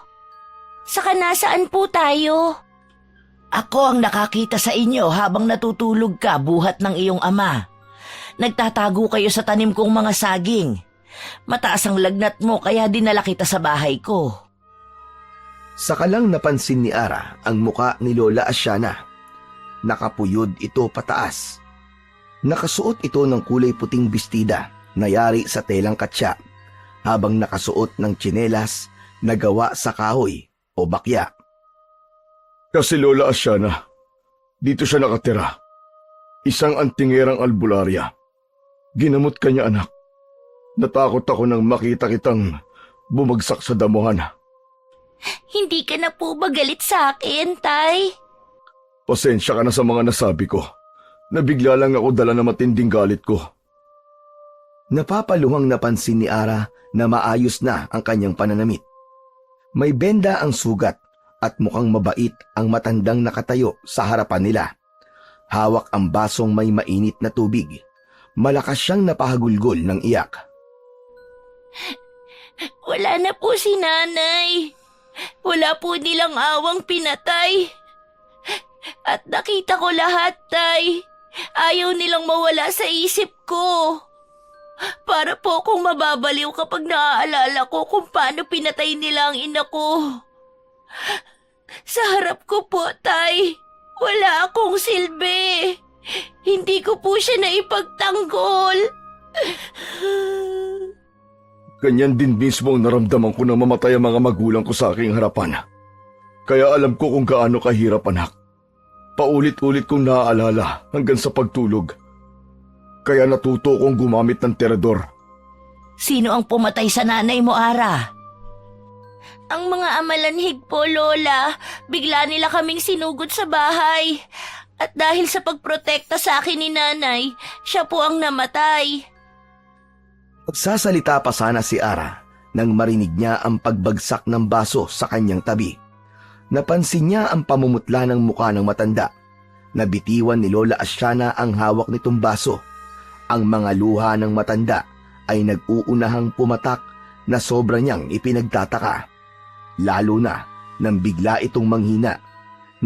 Saka nasaan po tayo? Ako ang nakakita sa inyo habang natutulog ka buhat ng iyong ama. Nagtatago kayo sa tanim kong mga saging. Mataas ang lagnat mo kaya dinala kita sa bahay ko. Saka lang napansin ni Ara ang muka ni Lola Asiana. Nakapuyod ito pataas. Nakasuot ito ng kulay puting bestida na yari sa telang katsa, habang nakasuot ng tsinelas na gawa sa kahoy o bakya. Kasi Lola Asiana, dito siya nakatira. Isang antingerang albularya. Ginamot ka niya, anak. Natakot ako nang makita kitang bumagsak sa damuhan. Hindi ka na po ba galit sa akin, Tay? Pasensya ka na sa mga nasabi ko. Nabigla lang ako dala na matinding galit ko. Napapaluhang napansin ni Ara na maayos na ang kanyang pananamit. May benda ang sugat at mukhang mabait ang matandang nakatayo sa harapan nila. Hawak ang basong may mainit na tubig. Malakas siyang napahagulgol ng iyak. Wala na po si Nanay. Wala po nilang awang pinatay. At nakita ko lahat, Tay. Ayaw nilang mawala sa isip ko. Para po akong mababaliw kapag naaalala ko kung paano pinatay nila ang ina ko. Sa harap ko po, Tay. Wala akong silbi. Hindi ko po siya naipagtanggol. Ganyan din mismo ang naramdaman ko nang mamatay ang mga magulang ko sa aking harapan. Kaya alam ko kung gaano kahirap, anak. Paulit-ulit kong naaalala hanggang sa pagtulog. Kaya natuto kong gumamit ng terador. Sino ang pumatay sa nanay mo, Ara? Ang mga amalanhig po, Lola. Bigla nila kaming sinugod sa bahay. At dahil sa pagprotekta sa akin ni Nanay, siya po ang namatay. Magsasalita pa sana si Ara nang marinig niya ang pagbagsak ng baso sa kanyang tabi. Napansin niya ang pamumutla ng mukha ng matanda. Nabitiwan ni Lola Asiana ang hawak nitong baso. Ang mga luha ng matanda ay nag-uunahang pumatak na sobra niyang ipinagtataka. Lalo na nang bigla itong manghina.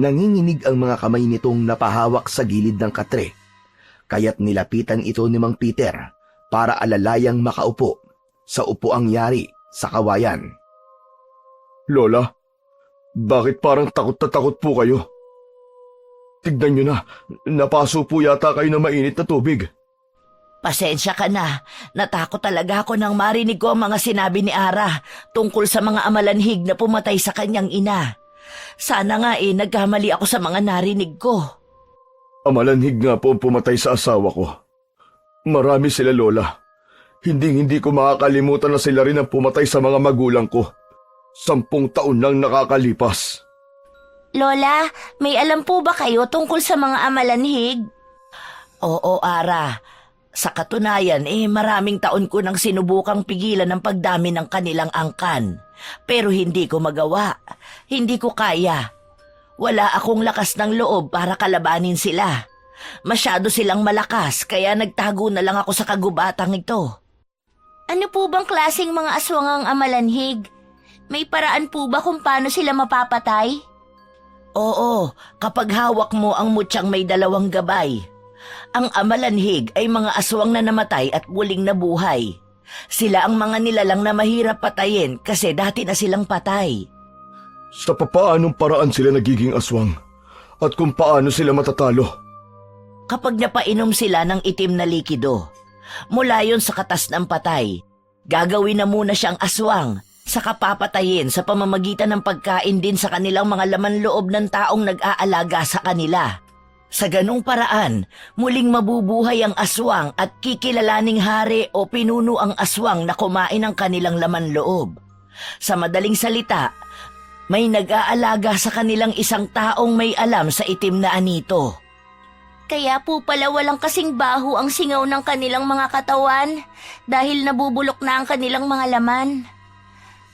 Nanginginig ang mga kamay nitong napahawak sa gilid ng katre. Kaya't nilapitan ito ni Mang Peter para alalayang makaupo sa upuang yari sa kawayan. Lola, bakit parang takot na takot po kayo? Tignan niyo na, napaso po yata kayo ng mainit na tubig. Pasensya ka na. Natakot talaga ako nang marinig ko ang mga sinabi ni Ara tungkol sa mga amalanhig na pumatay sa kanyang ina. Sana nga nagkamali ako sa mga narinig ko. Amalanhig nga po ang pumatay sa asawa ko. Marami sila, Lola. Hindi ko makakalimutan na sila rin ang pumatay sa mga magulang ko. 10 taon nang nakakalipas. Lola, may alam po ba kayo tungkol sa mga amalanhig? Oo, Ara. Sa katunayan, maraming taon ko nang sinubukang pigilan ang pagdami ng kanilang angkan. Pero hindi ko magawa. Hindi ko kaya. Wala akong lakas ng loob para kalabanin sila. Masyado silang malakas kaya nagtago na lang ako sa kagubatang ito. Ano po bang klaseng mga aswang ang amalanhig? May paraan po ba kung paano sila mapapatay? Oo, kapag hawak mo ang mutyang may 2 gabay. Ang amalanhig ay mga aswang na namatay at muling nabuhay. Sila ang mga nilalang na mahirap patayin kasi dati na silang patay. Sa papaanong paraan sila nagiging aswang? At kung paano sila matatalo? Kapag napainom sila ng itim na likido, mula yon sa katas ng patay, gagawin na muna siyang aswang, saka papatayin sa pamamagitan ng pagkain din sa kanilang mga laman loob ng taong nag-aalaga sa kanila. Sa ganung paraan, muling mabubuhay ang aswang at kikilalaning hari o pinuno ang aswang na kumain ng kanilang laman loob. Sa madaling salita, may nag-aalaga sa kanilang isang taong may alam sa itim na anito. Kaya po pala walang kasing baho ang singaw ng kanilang mga katawan dahil nabubulok na ang kanilang mga laman.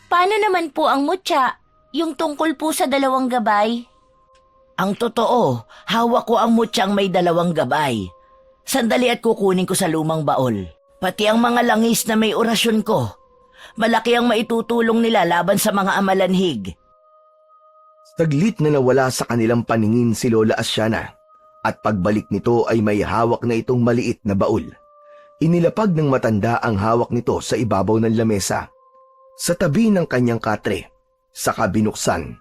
Paano naman po ang mutya, yung tungkol po sa 2 gabay? Ang totoo, hawak ko ang mutyang may 2 gabay. Sandali at kukunin ko sa lumang baol. Pati ang mga langis na may orasyon ko. Malaki ang maitutulong nila laban sa mga amalanhig. Saglit na nawala sa kanilang paningin si Lola Asyana at pagbalik nito ay may hawak na itong maliit na baul. Inilapag ng matanda ang hawak nito sa ibabaw ng lamesa. Sa tabi ng kanyang katre, saka binuksan.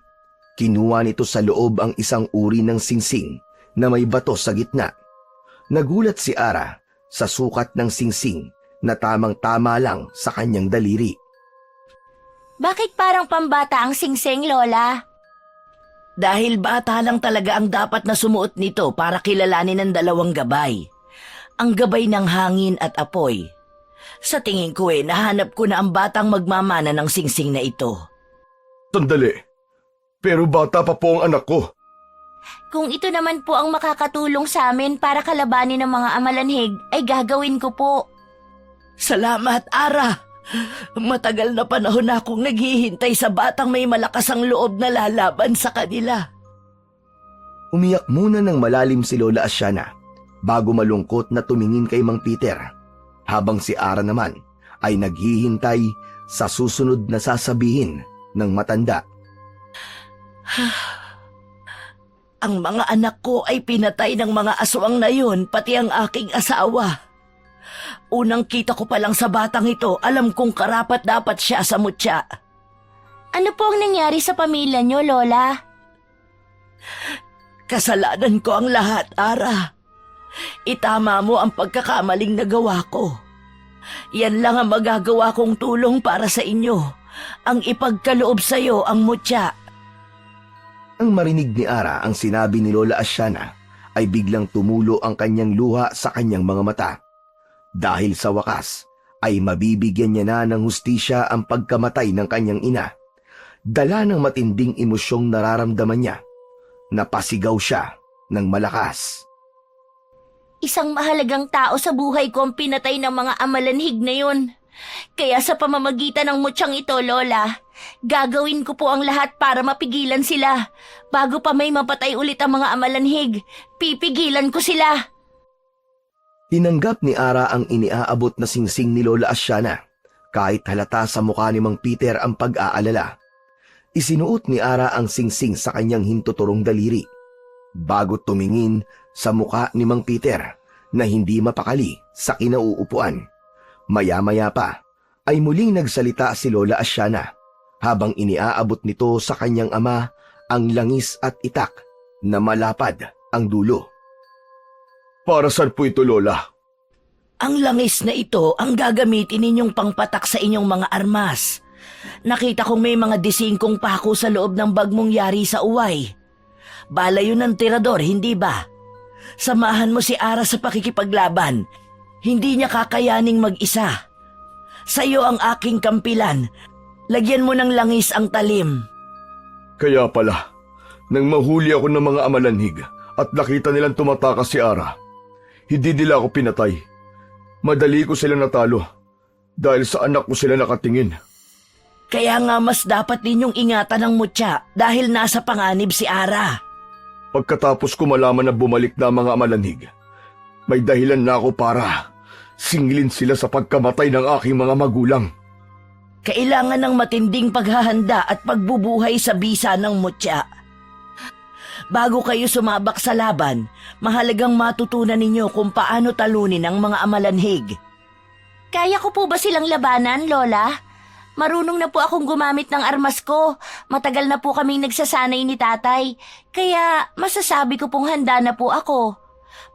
Kinuha nito sa loob ang isang uri ng singsing na may bato sa gitna. Nagulat si Ara sa sukat ng singsing na tamang-tama lang sa kanyang daliri. Bakit parang pambata ang singsing, Lola? Dahil bata lang talaga ang dapat na sumuot nito para kilalanin ng dalawang gabay. Ang gabay ng hangin at apoy. Sa tingin ko nahanap ko na ang batang magmamana ng singsing na ito. Sandali. Pero bata pa po ang anak ko. Kung ito naman po ang makakatulong sa amin para kalabanin ng mga amalanhig, ay gagawin ko po. Salamat, Ara! Matagal na panahon na akong naghihintay sa batang may malakas ang loob na lalaban sa kanila. Umiyak muna ng malalim si Lola Asyana bago malungkot na tumingin kay Mang Peter, habang si Ara naman ay naghihintay sa susunod na sasabihin ng matanda. Ang mga anak ko ay pinatay ng mga aswang na yun, pati ang aking asawa. Unang kita ko pa lang sa batang ito, alam kong karapat-dapat siya sa mutya. Ano po ang nangyari sa pamilya niyo, Lola? Kasalanan ko ang lahat, Ara. Itama mo ang pagkakamaling nagawa ko. Yan lang ang magagawa kong tulong para sa inyo. Ang ipagkaloob sa iyo ang mutya. Ang marinig ni Ara ang sinabi ni Lola Asyana ay biglang tumulo ang kanyang luha sa kanyang mga mata. Dahil sa wakas ay mabibigyan niya na ng hustisya ang pagkamatay ng kanyang ina. Dala ng matinding emosyong nararamdaman niya, napasigaw siya ng malakas. Isang mahalagang tao sa buhay ko ang pinatay ng mga amalanhig na yun. Kaya sa pamamagitan ng mutsyang ito, Lola, gagawin ko po ang lahat para mapigilan sila. Bago pa may mapatay ulit ang mga amalanhig, pipigilan ko sila. Tinanggap ni Ara ang iniaabot na singsing ni Lola Asyana, kahit halata sa mukha ni Mang Peter ang pag-aalala. Isinuot ni Ara ang singsing sa kanyang hintuturong daliri, bago tumingin sa mukha ni Mang Peter na hindi mapakali sa kinauupuan. Maya-maya pa ay muling nagsalita si Lola Asyana habang iniaabot nito sa kanyang ama ang langis at itak na malapad ang dulo. Para saan po ito, Lola? Ang langis na ito ang gagamitin ninyong pangpatak sa inyong mga armas. Nakita kong may mga disingkong pako sa loob ng bag mong yari sa uway. Bala yun ng tirador, hindi ba? Samahan mo si Ara sa pakikipaglaban. Hindi niya kakayaning mag-isa. Sa iyo ang aking kampilan. Lagyan mo ng langis ang talim. Kaya pala, nang mahuli ako ng mga amalanhig at nakita nilang tumatakas si Ara, hindi nila ako pinatay. Madali ko sila natalo dahil sa anak ko sila nakatingin. Kaya nga mas dapat ninyong ingatan ang mutya dahil nasa panganib si Ara. Pagkatapos ko malaman na bumalik na ang mga amalanhig, may dahilan na ako para singilin sila sa pagkamatay ng aking mga magulang. Kailangan ng matinding paghahanda at pagbubuhay sa bisa ng mutya. Bago kayo sumabak sa laban, mahalagang matutunan ninyo kung paano talunin ang mga amalanhig. Kaya ko po ba silang labanan, Lola? Marunong na po akong gumamit ng armas ko. Matagal na po kaming nagsasanay ni tatay. Kaya masasabi ko pong handa na po ako.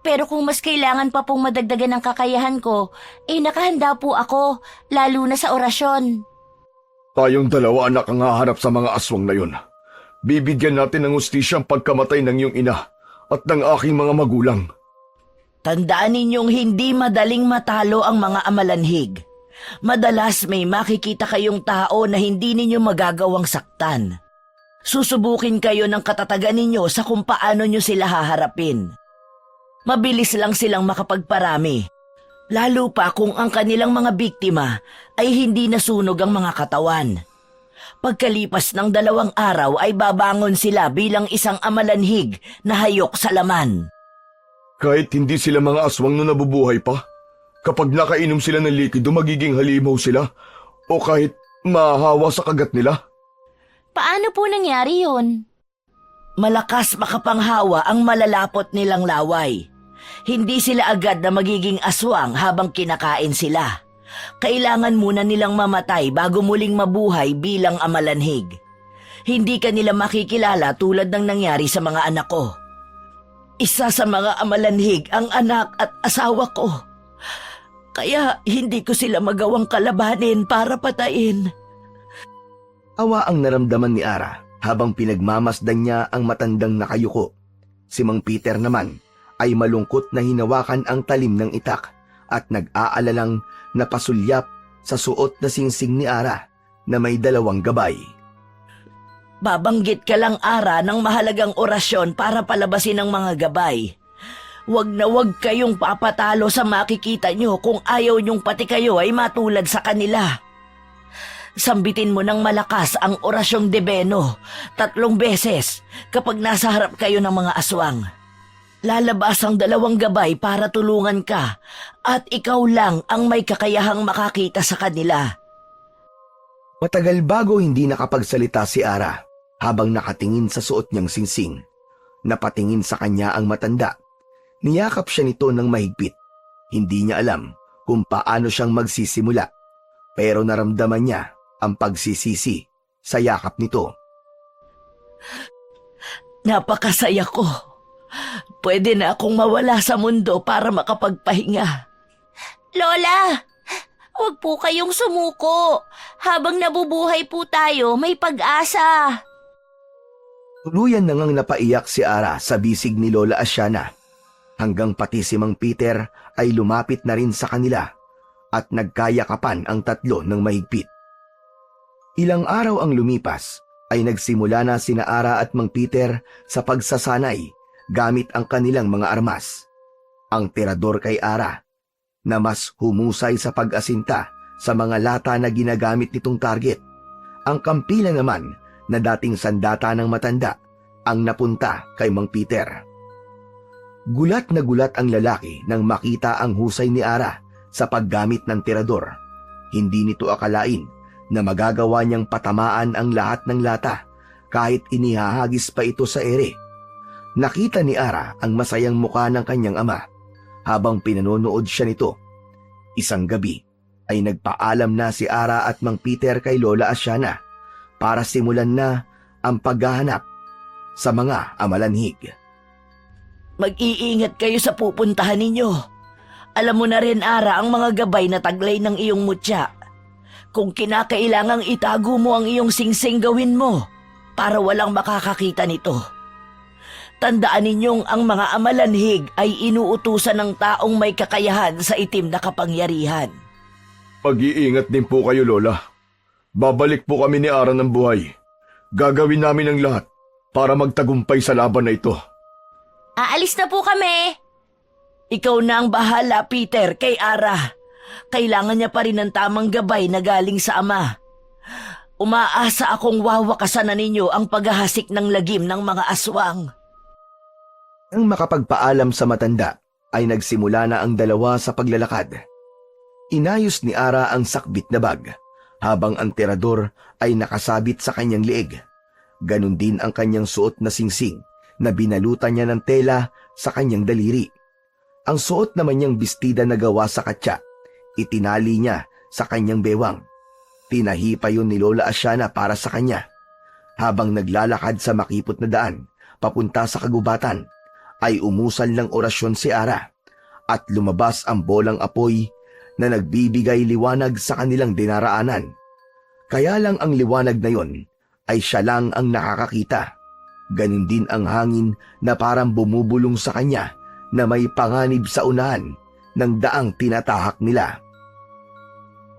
Pero kung mas kailangan pa pong madagdagan ng kakayahan ko, nakahanda po ako, lalo na sa orasyon. Tayong dalawa anak ang haharap sa mga aswang na yun. Bibigyan natin ng hustisya ang pagkamatay ng iyong ina at ng aking mga magulang. Tandaan ninyong hindi madaling matalo ang mga amalanhig. Madalas may makikita kayong tao na hindi ninyo magagawang saktan. Susubukin kayo ng katatagan ninyo sa kung paano nyo sila haharapin. Mabilis lang silang makapagparami, lalo pa kung ang kanilang mga biktima ay hindi nasunog ang mga katawan. Pagkalipas ng 2 araw ay babangon sila bilang isang amalanhig na hayok sa laman. Kahit hindi sila mga aswang na nabubuhay pa, Kapag nakainom sila ng likido, magiging halimaw sila o kahit mahahawa sa kagat nila. Paano po nangyari yun? Malakas makapanghawa ang malalapot nilang laway. Hindi sila agad na magiging aswang habang kinakain sila. Kailangan muna nilang mamatay bago muling mabuhay bilang amalanhig. Hindi ka nila makikilala tulad ng nangyari sa mga anak ko. Isa sa mga amalanhig ang anak at asawa ko. Kaya hindi ko sila magawang kalabanin para patayin. Awa ang naramdaman ni Ara habang pinagmamasdan niya ang matandang nakayuko. Si Mang Peter naman ay malungkot na hinawakan ang talim ng itak at nag-aalalang napasulyap sa suot na singsing ni Ara na may 2 gabay. Babanggit ka lang, Ara, ng mahalagang orasyon para palabasin ang mga gabay. Wag na wag kayong papatalo sa makikita nyo kung ayaw nyong pati kayo ay matulad sa kanila. Sambitin mo ng malakas ang orasyong debeno 3 beses kapag nasa harap kayo ng mga aswang. Lalabas ang 2 gabay para tulungan ka at ikaw lang ang may kakayahang makakita sa kanila. Matagal bago hindi nakapagsalita si Ara habang nakatingin sa suot niyang singsing. Napatingin sa kanya ang matanda. Niyakap siya nito ng mahigpit. Hindi niya alam kung paano siyang magsisimula, pero naramdaman niya ang pagsisisi sa yakap nito. Napakasaya ko. Pwede na akong mawala sa mundo para makapagpahinga. Lola, huwag po kayong sumuko. Habang nabubuhay po tayo, may pag-asa. Tuluyan na ngang napaiyak si Ara sa bisig ni Lola Asiana, hanggang pati si Mang Peter ay lumapit na rin sa kanila at nagkayakapan ang 3 ng mahigpit. Ilang araw ang lumipas ay nagsimula na sina Ara at Mang Peter sa pagsasanay gamit ang kanilang mga armas. Ang tirador kay Ara na mas humusay sa pag-asinta sa mga lata na ginagamit nitong target. Ang kampila naman na dating sandata ng matanda ang napunta kay Mang Peter. Gulat na gulat ang lalaki nang makita ang husay ni Ara sa paggamit ng tirador. Hindi nito akalain na magagawa niyang patamaan ang lahat ng lata kahit inihahagis pa ito sa ere. Nakita ni Ara ang masayang mukha ng kanyang ama habang pinanonood siya nito. Isang gabi ay nagpaalam na si Ara at Mang Peter kay Lola Asiana para simulan na ang paghahanap sa mga amalanhig. Mag-iingat kayo sa pupuntahan ninyo. Alam mo na rin, Ara, ang mga gabay na taglay ng iyong mutya. Kung kinakailangang itago mo ang iyong singsing, gawin mo para walang makakakita nito. Tandaan ninyong ang mga amalanhig ay inuutusan ng taong may kakayahan sa itim na kapangyarihan. Mag-iingat din po kayo, Lola. Babalik po kami ni Ara ng buhay. Gagawin namin ang lahat para magtagumpay sa laban na ito. Aalis na po kami. Ikaw na ang bahala, Peter, kay Ara. Kailangan niya pa rin ng tamang gabay na galing sa ama. Umaasa akong wawakasan na ninyo ang paghahasik ng lagim ng mga aswang. Nang makapagpaalam sa matanda, ay nagsimula na ang 2 sa paglalakad. Inayos ni Ara ang sakbit na bag, habang ang tirador ay nakasabit sa kanyang leeg. Ganon din ang kanyang suot na singsing na binalutan niya ng tela sa kanyang daliri. Ang suot naman niyang bestida na gawa sa katsa, itinali niya sa kanyang bewang. Tinahi pa yun ni Lola Asiana para sa kanya. Habang naglalakad sa makipot na daan, papunta sa kagubatan, ay umusal ng orasyon si Ara at lumabas ang bolang apoy na nagbibigay liwanag sa kanilang dinaraanan. Kaya lang ang liwanag na yon ay siya lang ang nakakakita. Ganon din ang hangin na parang bumubulong sa kanya na may panganib sa unahan ng daang tinatahak nila.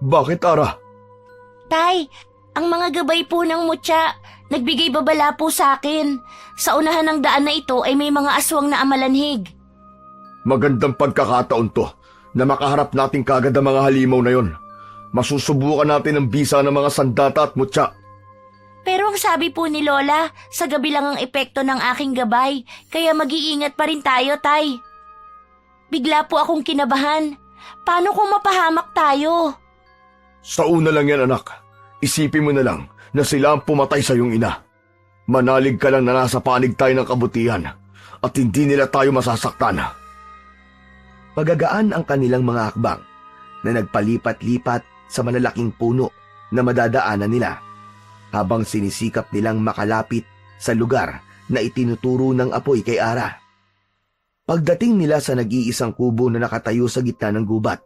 Bakit, Ara? Tay, ang mga gabay po ng mutya, nagbigay babala po sa akin. Sa unahan ng daan na ito ay may mga aswang na amalanhig. Magandang pagkakataon to na makaharap natin kagad ang mga halimaw na yon. Masusubukan natin ang bisa ng mga sandata at mutya. Pero ang sabi po ni Lola, sa gabi lang ang epekto ng aking gabay, kaya mag-iingat pa rin tayo, Tay. Bigla po akong kinabahan. Paano kung mapahamak tayo? Sa una lang yan, anak. Isipin mo na lang na sila ang pumatay sa iyong ina. Manalig ka lang na nasa panig tayo ng kabutihan at hindi nila tayo masasaktan. Magagaan ang kanilang mga hakbang na nagpalipat-lipat sa malalaking puno na madadaanan nila habang sinisikap nilang makalapit sa lugar na itinuturo ng apoy kay Ara. Pagdating nila sa nag-iisang kubo na nakatayo sa gitna ng gubat,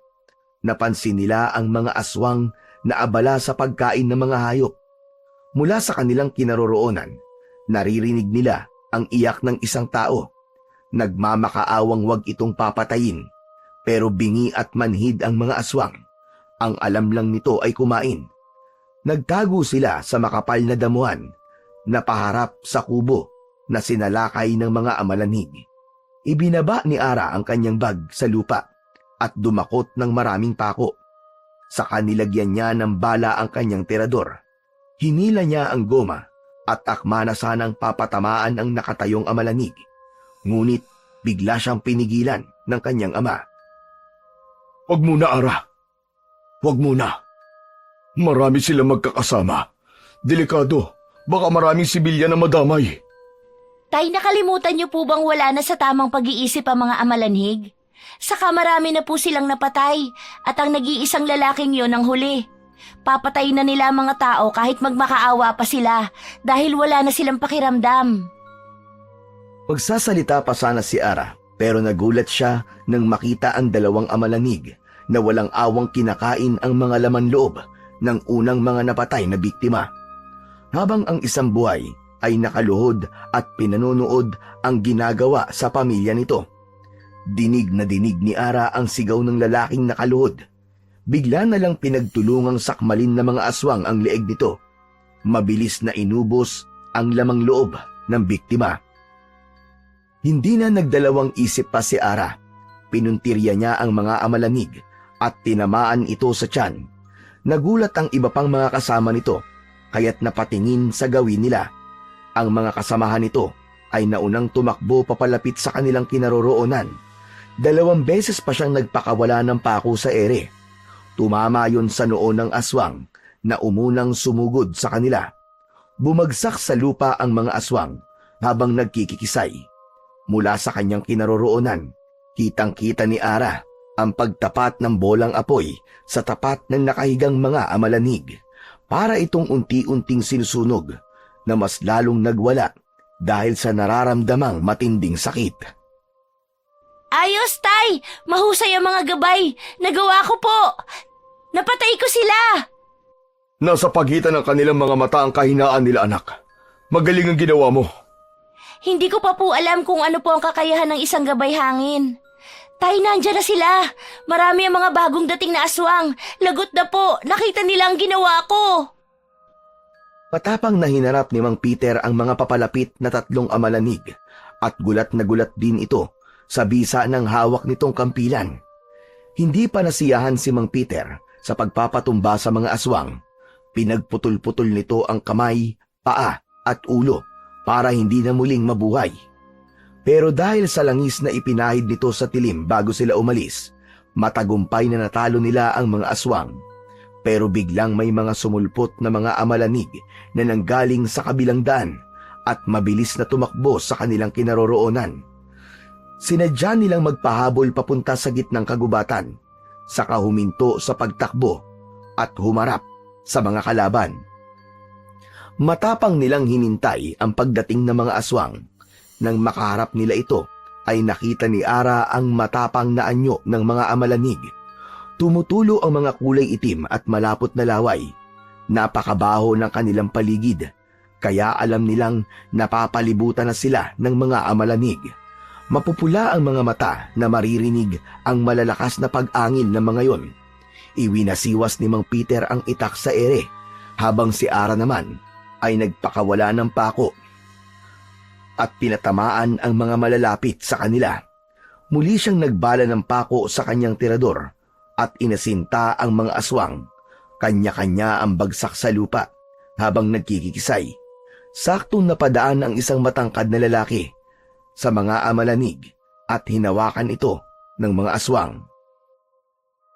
napansin nila ang mga aswang na abala sa pagkain ng mga hayop. Mula sa kanilang kinaroroonan, naririnig nila ang iyak ng isang tao. Nagmamakaawang wag itong papatayin, pero bingi at manhid ang mga aswang. Ang alam lang nito ay kumain. Nagtago sila sa makapal na damuhan na paharap sa kubo na sinalakay ng mga amalanig. Ibinaba ni Ara ang kanyang bag sa lupa at dumakot ng maraming pako. Saka nilagyan niya ng bala ang kanyang tirador. Hinila niya ang goma at akma na sanang papatamaan ang nakatayong amalanig. Ngunit bigla siyang pinigilan ng kanyang ama. Huwag muna, Ara. Huwag muna. Marami silang magkakasama. Delikado. Baka maraming sibilyan na madamay. Tay, nakalimutan niyo po bang wala na sa tamang pag-iisip ang mga amalanhig? Saka marami na po silang napatay at ang nag-iisang lalaking yon ang huli. Papatayin na nila ang mga tao kahit magmakaawa pa sila dahil wala na silang pakiramdam. Magsasalita pa sana si Ara pero nagulat siya nang makita ang dalawang amalanig na walang awang kinakain ang mga laman loob ng unang mga napatay na biktima. Habang ang isang buhay ay nakaluhod at pinanunood ang ginagawa sa pamilya nito. Dinig na dinig ni Ara ang sigaw ng lalaking nakaluhod. Bigla na lang pinagtulungang sakmalin ng mga aswang ang leeg nito. Mabilis na inubos ang lamang loob ng biktima. Hindi na nagdalawang isip pa si Ara. Pinuntirya niya ang mga amalanig at tinamaan ito sa tiyan. Nagulat ang iba pang mga kasama nito kaya't napatingin sa gawin nila. Ang mga kasamahan nito ay naunang tumakbo papalapit sa kanilang kinaroroonan. 2 beses pa siyang nagpakawala ng pako sa ere. Tumama yon sa noo ng aswang na umunang sumugod sa kanila. Bumagsak sa lupa ang mga aswang habang nagkikikisay. Mula sa kanyang kinaroroonan, kitang-kita ni Ara ang pagtapat ng bolang apoy sa tapat ng nakahigang mga amalanig. Para itong unti-unting sinusunog na mas lalong nagwala dahil sa nararamdamang matinding sakit. Ayos, Tay! Mahusay ang mga gabay! Nagawa ko po! Napatay ko sila! Nasa pagitan ng kanilang mga mata ang kahinaan nila, anak. Magaling ang ginawa mo. Hindi ko pa po alam kung ano po ang kakayahan ng isang gabay hangin. Tay, nandyan na sila. Marami ang mga bagong dating na aswang. Lagot na po. Nakita nila ang ginawa ko. Matapang na hinarap ni Mang Peter ang mga papalapit na 3 amalanig at gulat na gulat din ito sa bisa ng hawak nitong kampilan. Hindi pa nasiyahan si Mang Peter sa pagpapatumba sa mga aswang. Pinagputol-putol nito ang kamay, paa at ulo para hindi na muling mabuhay. Pero dahil sa langis na ipinahid nito sa tilim bago sila umalis, matagumpay na natalo nila ang mga aswang. Pero biglang may mga sumulpot na mga amalanig na nanggaling sa kabilang daan at mabilis na tumakbo sa kanilang kinaroroonan. Sinadya nilang magpahabol papunta sa gitnang kagubatan, saka huminto sa pagtakbo at humarap sa mga kalaban. Matapang nilang hinintay ang pagdating ng mga aswang. Nang makaharap nila ito, ay nakita ni Ara ang matapang na anyo ng mga amalanig. Tumutulo ang mga kulay itim at malapot na laway. Napakabaho ng kanilang paligid, kaya alam nilang napapalibutan na sila ng mga amalanig. Mapupula ang mga mata na maririnig ang malalakas na pag-angin ng mga yon. Iwinasiwas ni Mang Peter ang itak sa ere, habang si Ara naman ay nagpakawala ng pako at pinatamaan ang mga malalapit sa kanila. Muli siyang nagbala ng pako sa kanyang tirador at inasinta ang mga aswang. Kanya-kanya ang bagsak sa lupa habang nagkikisay. Saktong napadaan ang isang matangkad na lalaki sa mga amalanig at hinawakan ito ng mga aswang.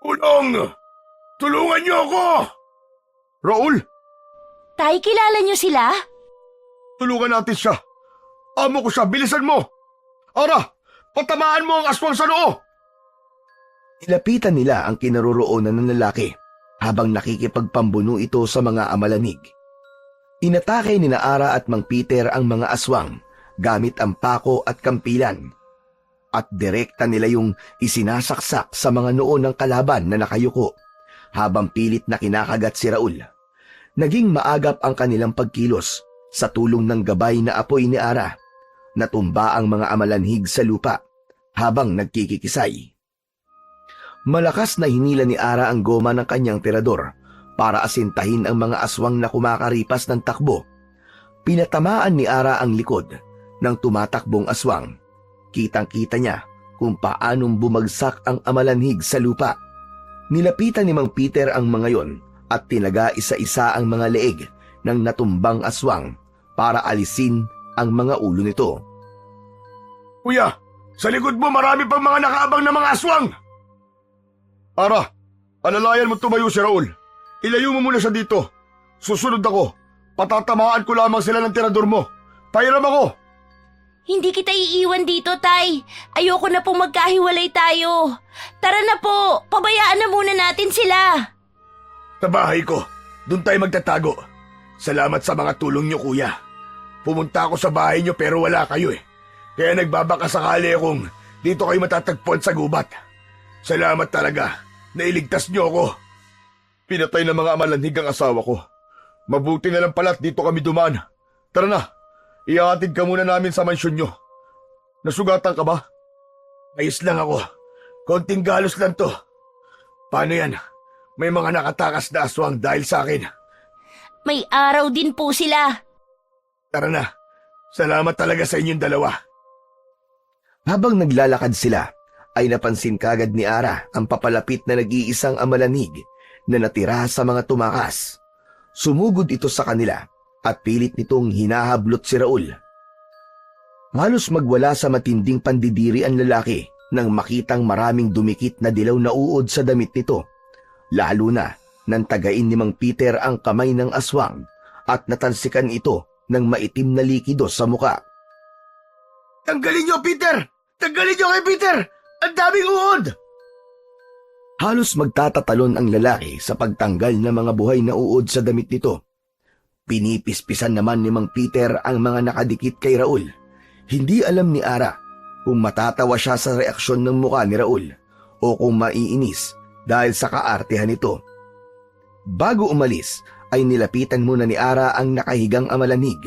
Ulong! Tulungan niyo ako! Raul, Tay, kilala niyo sila? tulungan natin siya. Amo ko siya, bilisan mo! Ara, patamaan mo ang aswang sa noo! Nilapitan nila ang kinaroroonan ng lalaki habang nakikipagpambuno ito sa mga amalanig. Inatake ni Ara at Mang Peter ang mga aswang gamit ang pako at kampilan. At direkta nila yung isinasaksak sa mga noo ng kalaban na nakayuko habang pilit na kinakagat si Raul. Naging maagap ang kanilang pagkilos sa tulong ng gabay na apoy ni Ara. Natumba ang mga amalanhig sa lupa habang nagkikikisay. Malakas na hinila ni Ara ang goma ng kanyang tirador para asintahin ang mga aswang na kumakaripas ng takbo. Pinatamaan ni Ara ang likod ng tumatakbong aswang. Kitang-kita niya kung paanong bumagsak ang amalanhig sa lupa. Nilapitan ni Mang Peter ang mga yon at tinaga isa-isa ang mga leeg ng natumbang aswang para alisin ang mga ulo nito. Kuya, sa likod mo marami pang mga nakaabang na mga aswang! Ara, alalayan mo tumayo si Raul. Ilayo mo muna siya dito. Susunod ako. Patatamaan ko lamang sila ng tirador mo. Pahiram ako. Hindi kita iiwan dito, Tay. Ayoko na pong magkahiwalay tayo. Tara na po, pabayaan na muna natin sila. Sa bahay ko, doon tayo magtatago. Salamat sa mga tulong niyo, kuya. Pumunta ako sa bahay niyo pero wala kayo eh. Kaya nagbabaka sakali akong dito kayo matatagpuan sa gubat. Salamat talaga. Nailigtas niyo ako. Pinatay ng mga amalanhig ang asawa ko. Mabuti na lang pala't dito kami dumaan. Tara na, ihahatid ka muna namin sa mansyon niyo. Nasugatan ka ba? Ayos lang ako. Konting galos lang to. Paano yan? May mga nakatakas na aswang dahil sa akin. May araw din po sila. Tara na. Salamat talaga sa inyong dalawa. Habang naglalakad sila, ay napansin kagad ni Ara ang papalapit na nag-iisang amalanig na natira sa mga tumakas. Sumugod ito sa kanila at pilit nitong hinahablot si Raul. Halos magwala sa matinding pandidiri ang lalaki nang makitang maraming dumikit na dilaw na uod sa damit nito. Lalo na nang tagain ni Mang Peter ang kamay ng aswang at natansikan ito ng maitim na likido sa muka. Tanggalin niyo, Peter! Tanggalin niyo kay Peter! Ang daming uod! Halos magtatatalon ang lalaki sa pagtanggal ng mga buhay na uod sa damit nito. Pinipispisan naman ni Mang Peter ang mga nakadikit kay Raul. Hindi alam ni Ara kung matatawa siya sa reaksyon ng muka ni Raul o kung maiinis dahil sa kaartehan nito. Bago umalis ay nilapitan muna ni Ara ang nakahigang amalanig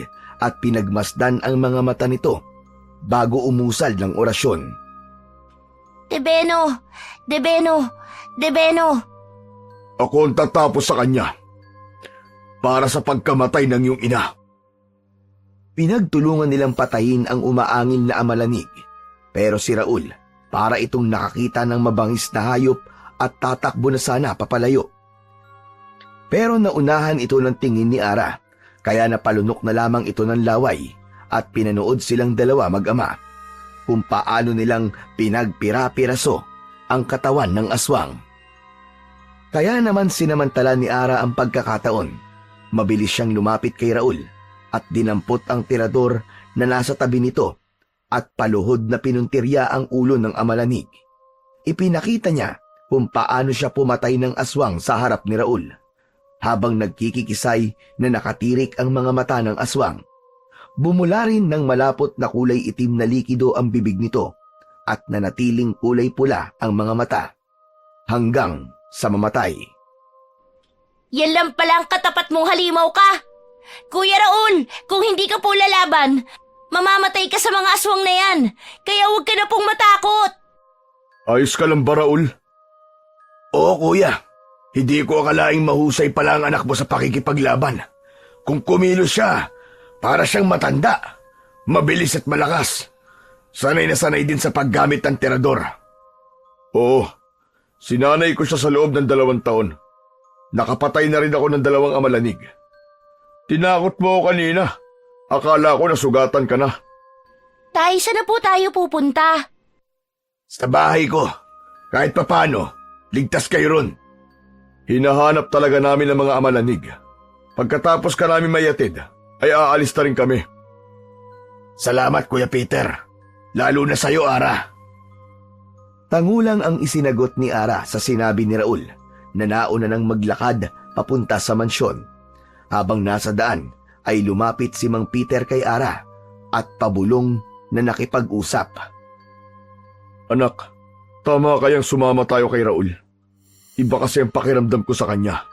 at pinagmasdan ang mga mata nito bago umusal ng orasyon. Debeno! Debeno! Debeno! Ako ang tatapos sa kanya para sa pagkamatay ng iyong ina. Pinagtulungan nilang patayin ang umaangil na amalanig, pero si Raul, para itong nakakita ng mabangis na hayop at tatakbo na sana papalayo. Pero naunahan ito ng tingin ni Ara, kaya napalunok na lamang ito ng laway at pinanood silang dalawa mag-ama kung paano nilang pinagpira-piraso ang katawan ng aswang. Kaya naman sinamantala ni Ara ang pagkakataon. Mabilis siyang lumapit kay Raul at dinampot ang tirador na nasa tabi nito at paluhod na pinuntirya ang ulo ng amalanig. Ipinakita niya kung paano siya pumatay ng aswang sa harap ni Raul. Habang nagkikikisay na nakatirik ang mga mata ng aswang, bumula rin ng malapot na kulay itim na likido ang bibig nito at nanatiling kulay pula ang mga mata hanggang sa mamatay. Yan lang palang katapat mong halimaw ka! Kuya Raul, kung hindi ka po lalaban, mamamatay ka sa mga aswang na yan, kaya huwag ka na pong matakot! Ayos ka lang ba, Raul? Oo, kuya. Hindi ko akalaing mahusay pala ang anak mo sa pakikipaglaban. Kung kumilos siya, para siyang matanda, mabilis at malakas. Sanay na sanay din sa paggamit ng tirador. Oo, sinanay ko siya sa loob ng 2 taon. Nakapatay na rin ako ng 2 amalanig. Tinakot mo ako kanina. Akala ko nasugatan ka na. Tay, saan na po tayo pupunta? Sa bahay ko. Kahit papano, Ligtas kayo ron. Hinahanap talaga namin ang mga amalanig. Pagkatapos ka namin mayatid, ay aalis na rin kami. Salamat, Kuya Peter. Lalo na sa'yo, Ara. Tangulang ang isinagot ni Ara sa sinabi ni Raul na nauna nang maglakad papunta sa mansyon. Habang nasa daan ay lumapit si Mang Peter kay Ara at pabulong na nakipag-usap. Anak, tama kayang sumama tayo kay Raul. Iba kasi ang pakiramdam ko sa kanya.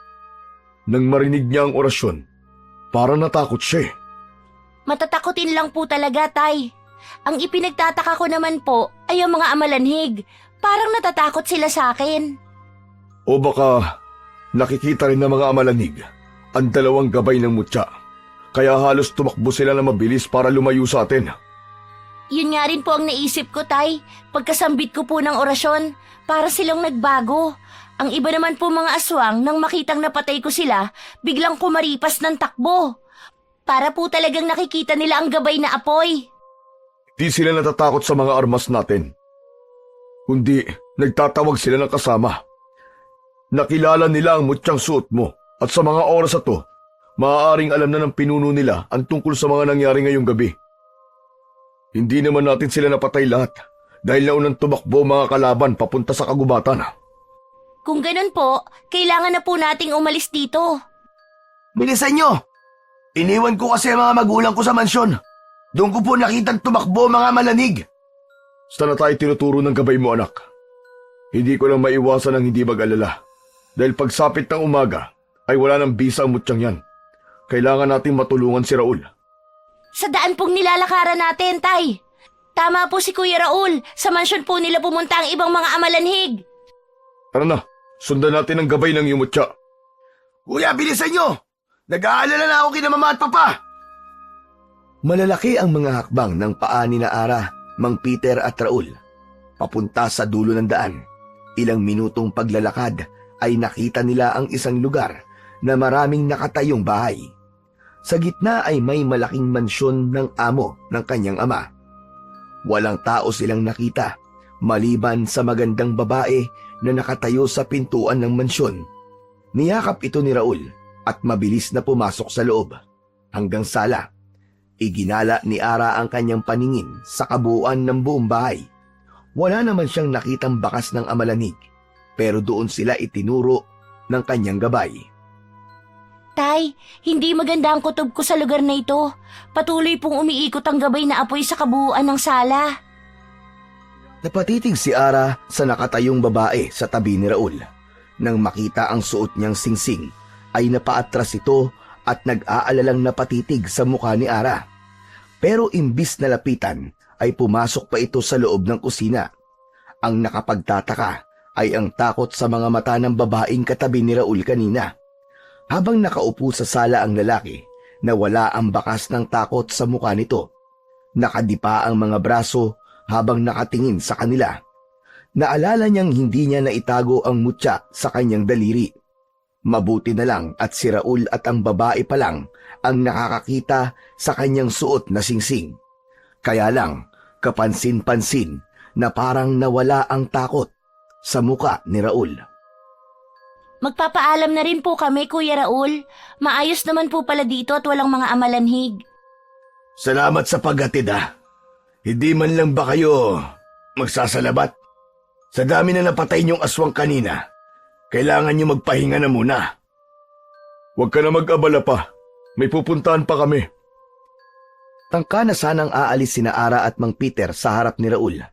Nang marinig niya ang orasyon, parang natakot siya eh. Matatakotin lang po talaga, Tay. Ang ipinagtataka ko naman po ay ang mga amalanhig. Parang natatakot sila sa akin. O baka nakikita rin ng mga amalanig ang dalawang gabay ng mutya. Kaya halos tumakbo sila na mabilis para lumayo sa atin. Yun nga rin po ang naisip ko, Tay. Pagkasambit ko po ng orasyon, para silang nagbago. Ang iba naman po mga aswang, nang makitang napatay ko sila, biglang kumaripas ng takbo. Para po talagang nakikita nila ang gabay na apoy. Di sila natatakot sa mga armas natin. Kundi nagtatawag sila ng kasama. Nakilala nila ang mutyang suot mo at sa mga oras na to, maaaring alam na ng pinuno nila ang tungkol sa mga nangyari ngayong gabi. Hindi naman natin sila napatay lahat dahil naunang tumakbo mga kalaban papunta sa kagubatan. Kung ganun po, kailangan na po nating umalis dito. Bilisan nyo! Iniwan ko kasi ang mga magulang ko sa mansyon. Doon ko po nakitang tumakbo mga malanig. Saan na tayo tinuturo ng gabay mo, anak? Hindi ko lang maiwasan ang hindi mag-alala. Dahil pagsapit ng umaga, ay wala ng bisa ang mutyang yan. Kailangan nating matulungan si Raul. Sa daan pong nilalakaran natin, Tay. Tama po si Kuya Raul. Sa mansyon po nila pumunta ang ibang mga amalanhig. Tara na, sundan natin ang gabay ng iyong mutya. Kuya, bilisan nyo! Nag-aalala na ako kina mama at papa! Malalaki ang mga hakbang ng paa ni na Ara, Mang Peter at Raul. Papunta sa dulo ng daan. Ilang minutong paglalakad ay nakita nila ang isang lugar na maraming nakatayong bahay. Sa gitna ay may malaking mansyon ng amo ng kanyang ama. Walang tao silang nakita, maliban sa magandang babae na nakatayo sa pintuan ng mansyon. Niyakap ito ni Raul at mabilis na pumasok sa loob. Hanggang sala, iginala ni Ara ang kanyang paningin sa kabuuan ng buong bahay. Wala naman siyang nakitang bakas ng amalanig, pero doon sila itinuro ng kanyang gabay. Tay, hindi maganda ang kutob ko sa lugar na ito. Patuloy pong umiikot ang gabay na apoy sa kabuuan ng sala. Napatitig si Ara sa nakatayong babae sa tabi ni Raul. Nang makita ang suot niyang singsing, ay napaatras ito at nag-aalalang napatitig sa mukha ni Ara. Pero imbis na lapitan, ay pumasok pa ito sa loob ng kusina. Ang nakapagtataka ay ang takot sa mga mata ng babaeng katabi ni Raul kanina. Habang nakaupo sa sala ang lalaki, nawala ang bakas ng takot sa mukha nito. Nakadipa ang mga braso habang nakatingin sa kanila. Naalala niyang hindi niya naitago ang mutya sa kanyang daliri. Mabuti na lang at si Raul at ang babae pa lang ang nakakakita sa kanyang suot na singsing. Kaya lang, kapansin-pansin na parang nawala ang takot sa muka ni Raul. Magpapaalam na rin po kami, Kuya Raul. Maayos naman po pala dito at walang mga amalanhig. Salamat sa paghatid Hindi man lang ba kayo magsasalabat? Sa dami na napatay niyong aswang kanina, kailangan niyo magpahinga na muna. Huwag ka na mag-abala pa. May pupuntahan pa kami. Tangka na sanang aalis sina Ara at Mang Peter sa harap ni Raul.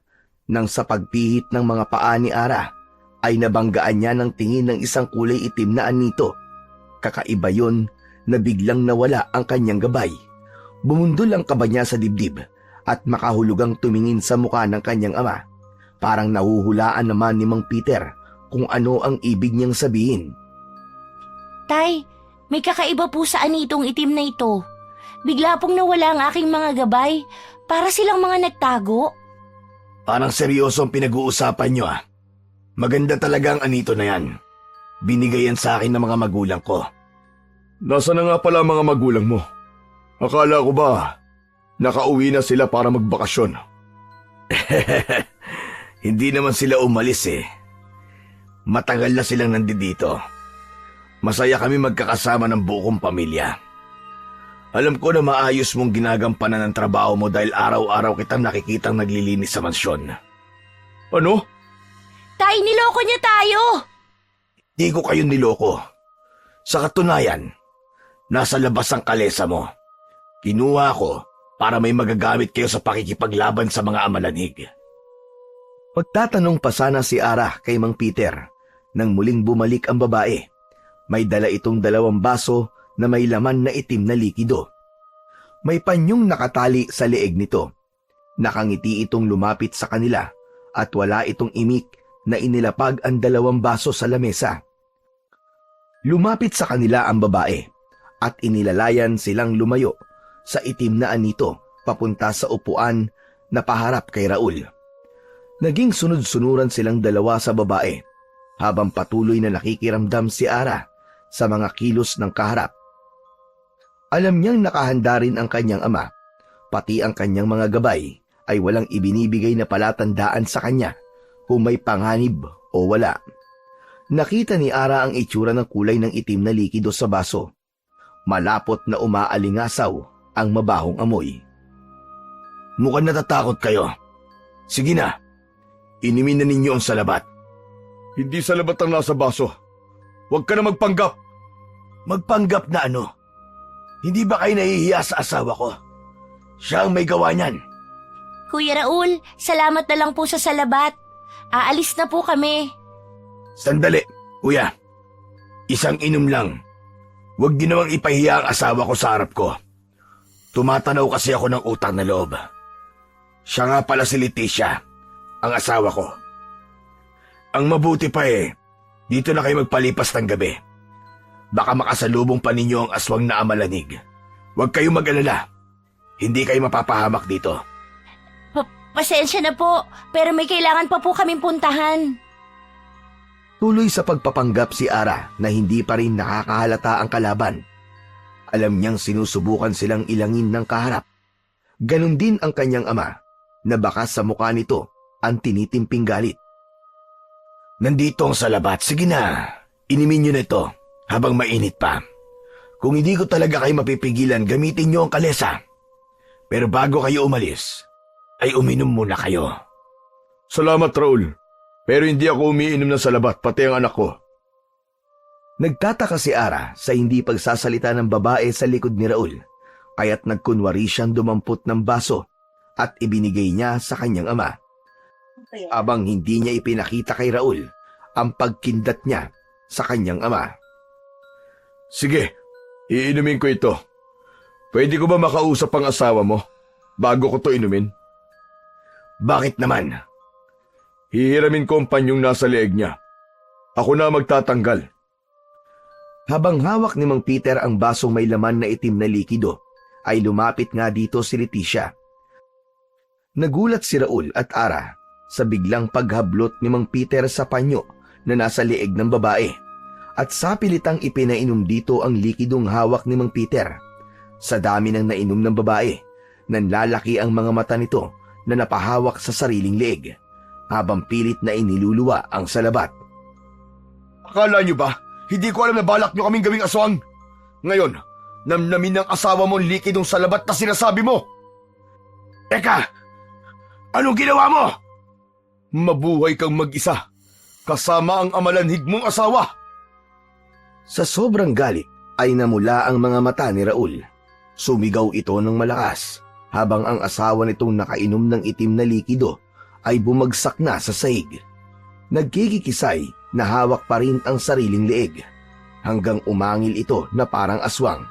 Nang sa pagpihit ng mga paa ni Ara, ay nabanggaan niya ng tingin ng isang kulay itim na anito. Kakaiba yon na biglang nawala ang kanyang gabay. Bumundol ang kaba niya sa dibdib at makahulugang tumingin sa mukha ng kanyang ama. Parang nahuhulaan naman ni Mang Peter kung ano ang ibig niyang sabihin. Tay, may kakaiba po sa anitong itim na ito. Bigla pong nawala ang aking mga gabay. Para silang mga nagtago. Parang seryoso ang pinag-uusapan niyo Maganda talaga ang anito na yan. Binigay yan sa akin ng mga magulang ko. Nasaan na nga pala ang mga magulang mo? Akala ko ba nakauwi na sila para magbakasyon? Hindi naman sila umalis Matagal na silang nandito. Masaya kami magkakasama ng buong pamilya. Alam ko na maayos mong ginagampanan ng trabaho mo dahil araw-araw kitang nakikitang naglilinis sa mansyon. Ano? Tay, niloko niya tayo! Di ko kayo niloko. Sa katunayan, nasa labas ang kalesa mo. Kinuha ko para may magagamit kayo sa pakikipaglaban sa mga amalanhig. Magtatanong pa sana si Ara kay Mang Peter nang muling bumalik ang babae. May dala itong 2 baso na may laman na itim na likido. May panyong nakatali sa leeg nito. Nakangiti itong lumapit sa kanila at wala itong imik na inilapag ang 2 baso sa lamesa. Lumapit sa kanila ang babae at inilalayan silang lumayo sa itim na anito papunta sa upuan na paharap kay Raul. Naging sunod-sunuran silang 2 sa babae habang patuloy na nakikiramdam si Ara sa mga kilos ng kaharap. Alam niyang nakahanda rin ang kanyang ama, pati ang kanyang mga gabay ay walang ibinibigay na palatandaan sa kanya kung may panganib o wala. Nakita ni Ara ang itsura ng kulay ng itim na likido sa baso. Malapot na umaalingasaw ang mabahong amoy. Mukhang natatakot kayo. Sige na, inimin na ninyo ang salabat. Hindi salabat ang nasa baso. Huwag ka na magpanggap. Magpanggap na ano? Hindi ba kayo nahihiya sa asawa ko? Siya ang may gawa niyan. Kuya Raul, salamat na lang po sa salabat. Aalis na po kami. Sandali, kuya. Isang inom lang. Huwag niyo namang ipahiya ang asawa ko sa harap ko. Tumatanaw kasi ako ng utang na loob. Siya nga pala si Leticia, ang asawa ko. Ang mabuti pa dito na kayo magpalipas ng gabi. Baka makasalubong pa ninyo ang aswang na amalanig. Huwag kayong mag-alala. Hindi kayo mapapahamak dito. Pasensya na po, pero may kailangan pa po kaming puntahan. Tuloy sa pagpapanggap si Ara na hindi pa rin nakakahalata ang kalaban. Alam niyang sinusubukan silang ilangin ng kaharap. Ganon din ang kanyang ama na baka sa mukha nito ang tinitimping galit. Nandito ang salabat. Sige na, inimin niyo na ito habang mainit pa. Kung hindi ko talaga kayo mapipigilan, gamitin niyo ang kalesa. Pero bago kayo umalis, ay uminom muna kayo. Salamat, Raul. Pero hindi ako umiinom ng salabat, pati ang anak ko. Nagtataka si Ara sa hindi pagsasalita ng babae sa likod ni Raul, kaya't nagkunwari siyang dumampot ng baso at ibinigay niya sa kanyang ama. Abang hindi niya ipinakita kay Raul ang pagkindat niya sa kanyang ama. Sige, iinumin ko ito. Pwede ko ba makausap ang asawa mo bago ko to inumin? Bakit naman? Hihiramin ko ang panyong nasa leeg niya. Ako na magtatanggal. Habang hawak ni Mang Peter ang basong may laman na itim na likido, ay lumapit nga dito si Leticia. Nagulat si Raul at Ara sa biglang paghablot ni Mang Peter sa panyo na nasa leeg ng babae at sapilitang ipinainom dito ang likidong hawak ni Mang Peter. Sa dami ng nainom ng babae, nanlalaki ang mga mata nito na napahawak sa sariling leeg habang pilit na iniluluwa ang salabat. Akala niyo ba, hindi ko alam na balak niyo kaming gawing aswang? Ngayon, namnamin ng asawa mo ang likidong salabat na sinasabi mo. Teka, anong ginawa mo? Mabuhay kang mag-isa, kasama ang amalanhig mong asawa. Sa sobrang galit ay namula ang mga mata ni Raul. Sumigaw ito ng malakas habang ang asawa nitong nakainom ng itim na likido ay bumagsak na sa sahig. Nagkikikisay na hawak pa rin ang sariling leeg hanggang umangil ito na parang aswang.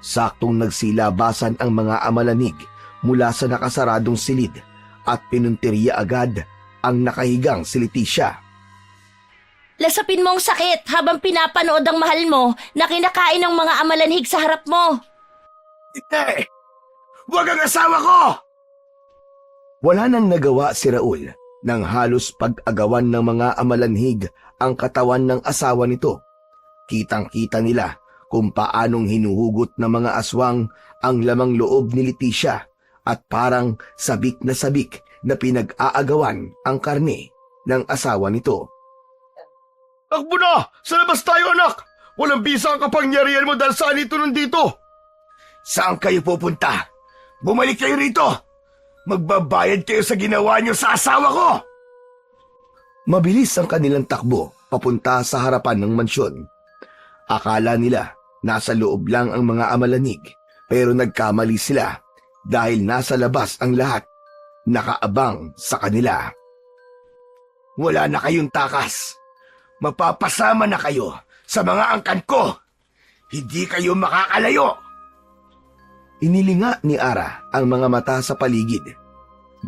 Saktong nagsilabasan ang mga amalanig mula sa nakasaradong silid at pinunteriya agad ang nakahigang si Leticia. Lasapin mo ang sakit habang pinapanood ang mahal mo na kinakain ng mga amalanhig sa harap mo. Hindi! Huwag ang asawa ko! Wala nang nagawa si Raul nang halos pag-agawan ng mga amalanhig ang katawan ng asawa nito. Kitang-kita nila kung paanong hinuhugot ng mga aswang ang lamang loob ni Leticia at parang sabik na pinag-aagawan ang karne ng asawa nito. Takbo na! Sa labas tayo, anak! Walang bisa ang kapangyarihan mo dahil saan ito nandito? Saan kayo pupunta? Bumalik kayo rito! Magbabayad kayo sa ginawa niyo sa asawa ko! Mabilis ang kanilang takbo papunta sa harapan ng mansyon. Akala nila nasa loob lang ang mga amalanig, pero nagkamali sila dahil nasa labas ang lahat, nakaabang sa kanila. Wala na kayong takas. Mapapasama na kayo sa mga angkan ko. Hindi kayo makakalayo. Inilinga ni Ara ang mga mata sa paligid.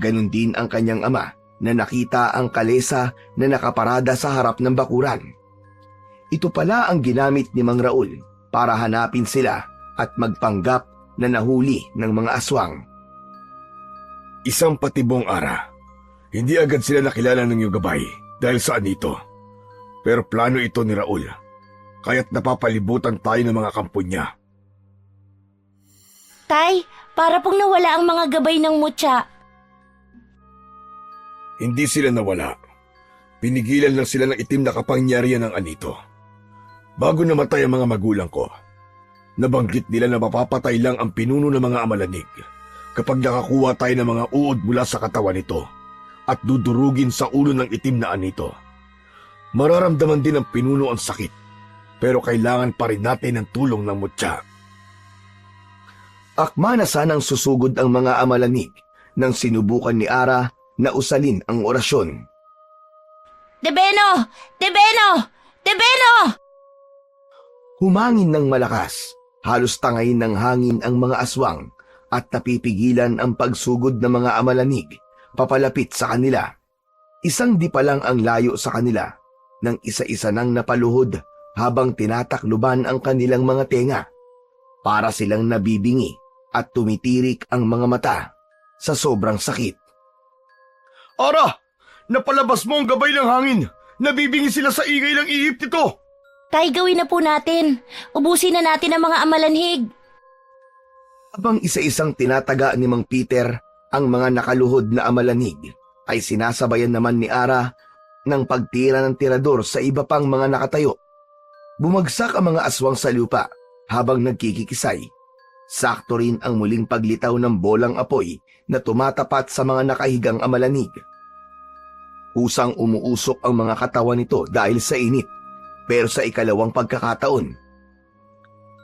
Ganon din ang kanyang ama na nakita ang kalesa na nakaparada sa harap ng bakuran. Ito pala ang ginamit ni Mang Raul para hanapin sila at magpanggap na nahuli ng mga aswang. Isang patibong, Ara. Hindi agad sila nakilala ng iyong gabay dahil saan ito. Pero plano ito ni Raul, kaya't napapalibutan tayo ng mga kampo niya. Tay, para pong nawala ang mga gabay ng mutya. Hindi sila nawala. Pinigilan lang sila ng itim na kapangyarihan ng anito. Bago namatay ang mga magulang ko, nabanggit nila na mapapatay lang ang pinuno ng mga amalanig kapag nakakuha tayo ng mga uod mula sa katawan nito at dudurugin sa ulo ng itim na anito. Mararamdaman din ng pinuno ang sakit, pero kailangan pa rin natin ng tulong ng mutya. Akma na sanang susugod ang mga amalanig nang sinubukan ni Ara na usalin ang orasyon. Debeno! Debeno! Debeno! Humangin ng malakas, halos tangayin ng hangin ang mga aswang at napipigilan ang pagsugod ng mga amalanig papalapit sa kanila. Isang di pa lang ang layo sa kanila nang isa-isa nang napaluhod habang tinatakluban ang kanilang mga tenga. Para silang nabibingi at tumitirik ang mga mata sa sobrang sakit. Ara! Napalabas mo ang gabay ng hangin! Nabibingi sila sa ingay ng ihip nito! Tay, gawin na po natin. Ubusin na natin ang mga amalanhig. Habang isa-isang tinataga ni Mang Peter ang mga nakaluhod na amalanig, ay sinasabayan naman ni Ara ng pagtira ng tirador sa iba pang mga nakatayo. Bumagsak ang mga aswang sa lupa habang nagkikikisay. Sakto rin ang muling paglitaw ng bolang apoy na tumatapat sa mga nakahigang amalanig. Kusang umuusok ang mga katawan nito dahil sa init, pero sa ikalawang pagkakataon,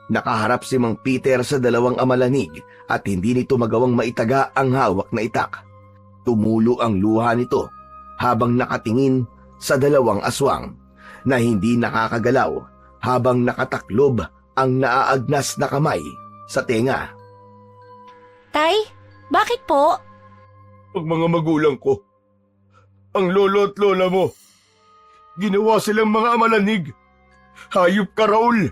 nakaharap si Mang Peter sa dalawang amalanig at hindi nito magawang maitaga ang hawak na itak. Tumulo ang luha nito habang nakatingin sa dalawang aswang na hindi nakakagalaw habang nakataklob ang naaagnas na kamay sa tenga. Tay, bakit po? Ang mga magulang ko, ang lolo at lola mo, ginawa silang mga amalanig. Hayop ka, Raul!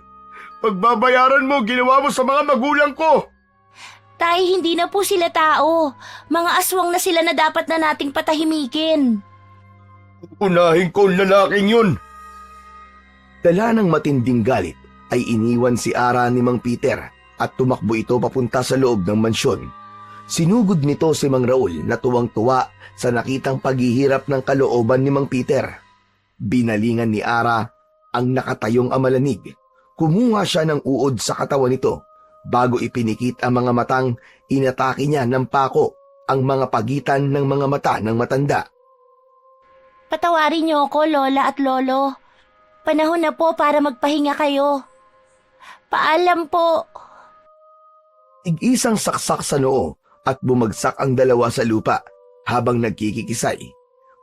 Pagbabayaran mo, ginawa mo sa mga magulang ko! Tay, hindi na po sila tao. Mga aswang na sila na dapat na nating patahimikin. Unahin ko ang lalaking yun! Dala ng matinding galit ay iniwan si Ara ni Mang Peter at tumakbo ito papunta sa loob ng mansyon. Sinugod nito si Mang Raul na tuwang-tuwa sa nakitang paghihirap ng kalooban ni Mang Peter. Binalingan ni Ara ang nakatayong amalanig. Kumuha siya ng uod sa katawan nito bago ipinikit ang mga matang inatake niya ng pako ang mga pagitan ng mga mata ng matanda. Patawarin niyo ako, Lola at Lolo. Panahon na po para magpahinga kayo. Paalam po. Tig-isang saksak sa noo at bumagsak ang dalawa sa lupa habang nagkikikisay.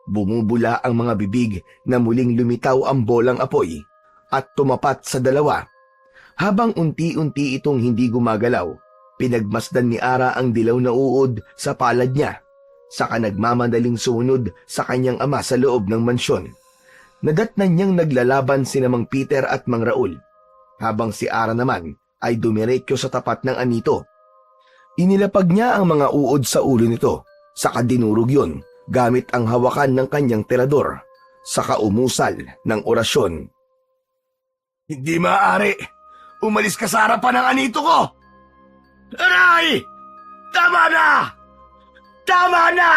Bumubula ang mga bibig na muling lumitaw ang bolang apoy at tumapat sa dalawa. Habang unti-unti itong hindi gumagalaw, pinagmasdan ni Ara ang dilaw na uod sa palad niya. Saka nagmamadaling sumunod sa kanyang ama sa loob ng mansyon. Nadatnan niyang naglalaban si Mang Peter at Mang Raul, habang si Ara naman ay dumiretso sa tapat ng anito. Inilapag niya ang mga uod sa ulo nito, saka dinurog yun gamit ang hawakan ng kanyang tirador, saka umusal ng orasyon. Hindi maaari! Umalis ka sa harapan ng anito ko! Aray! Tama na! Tama na!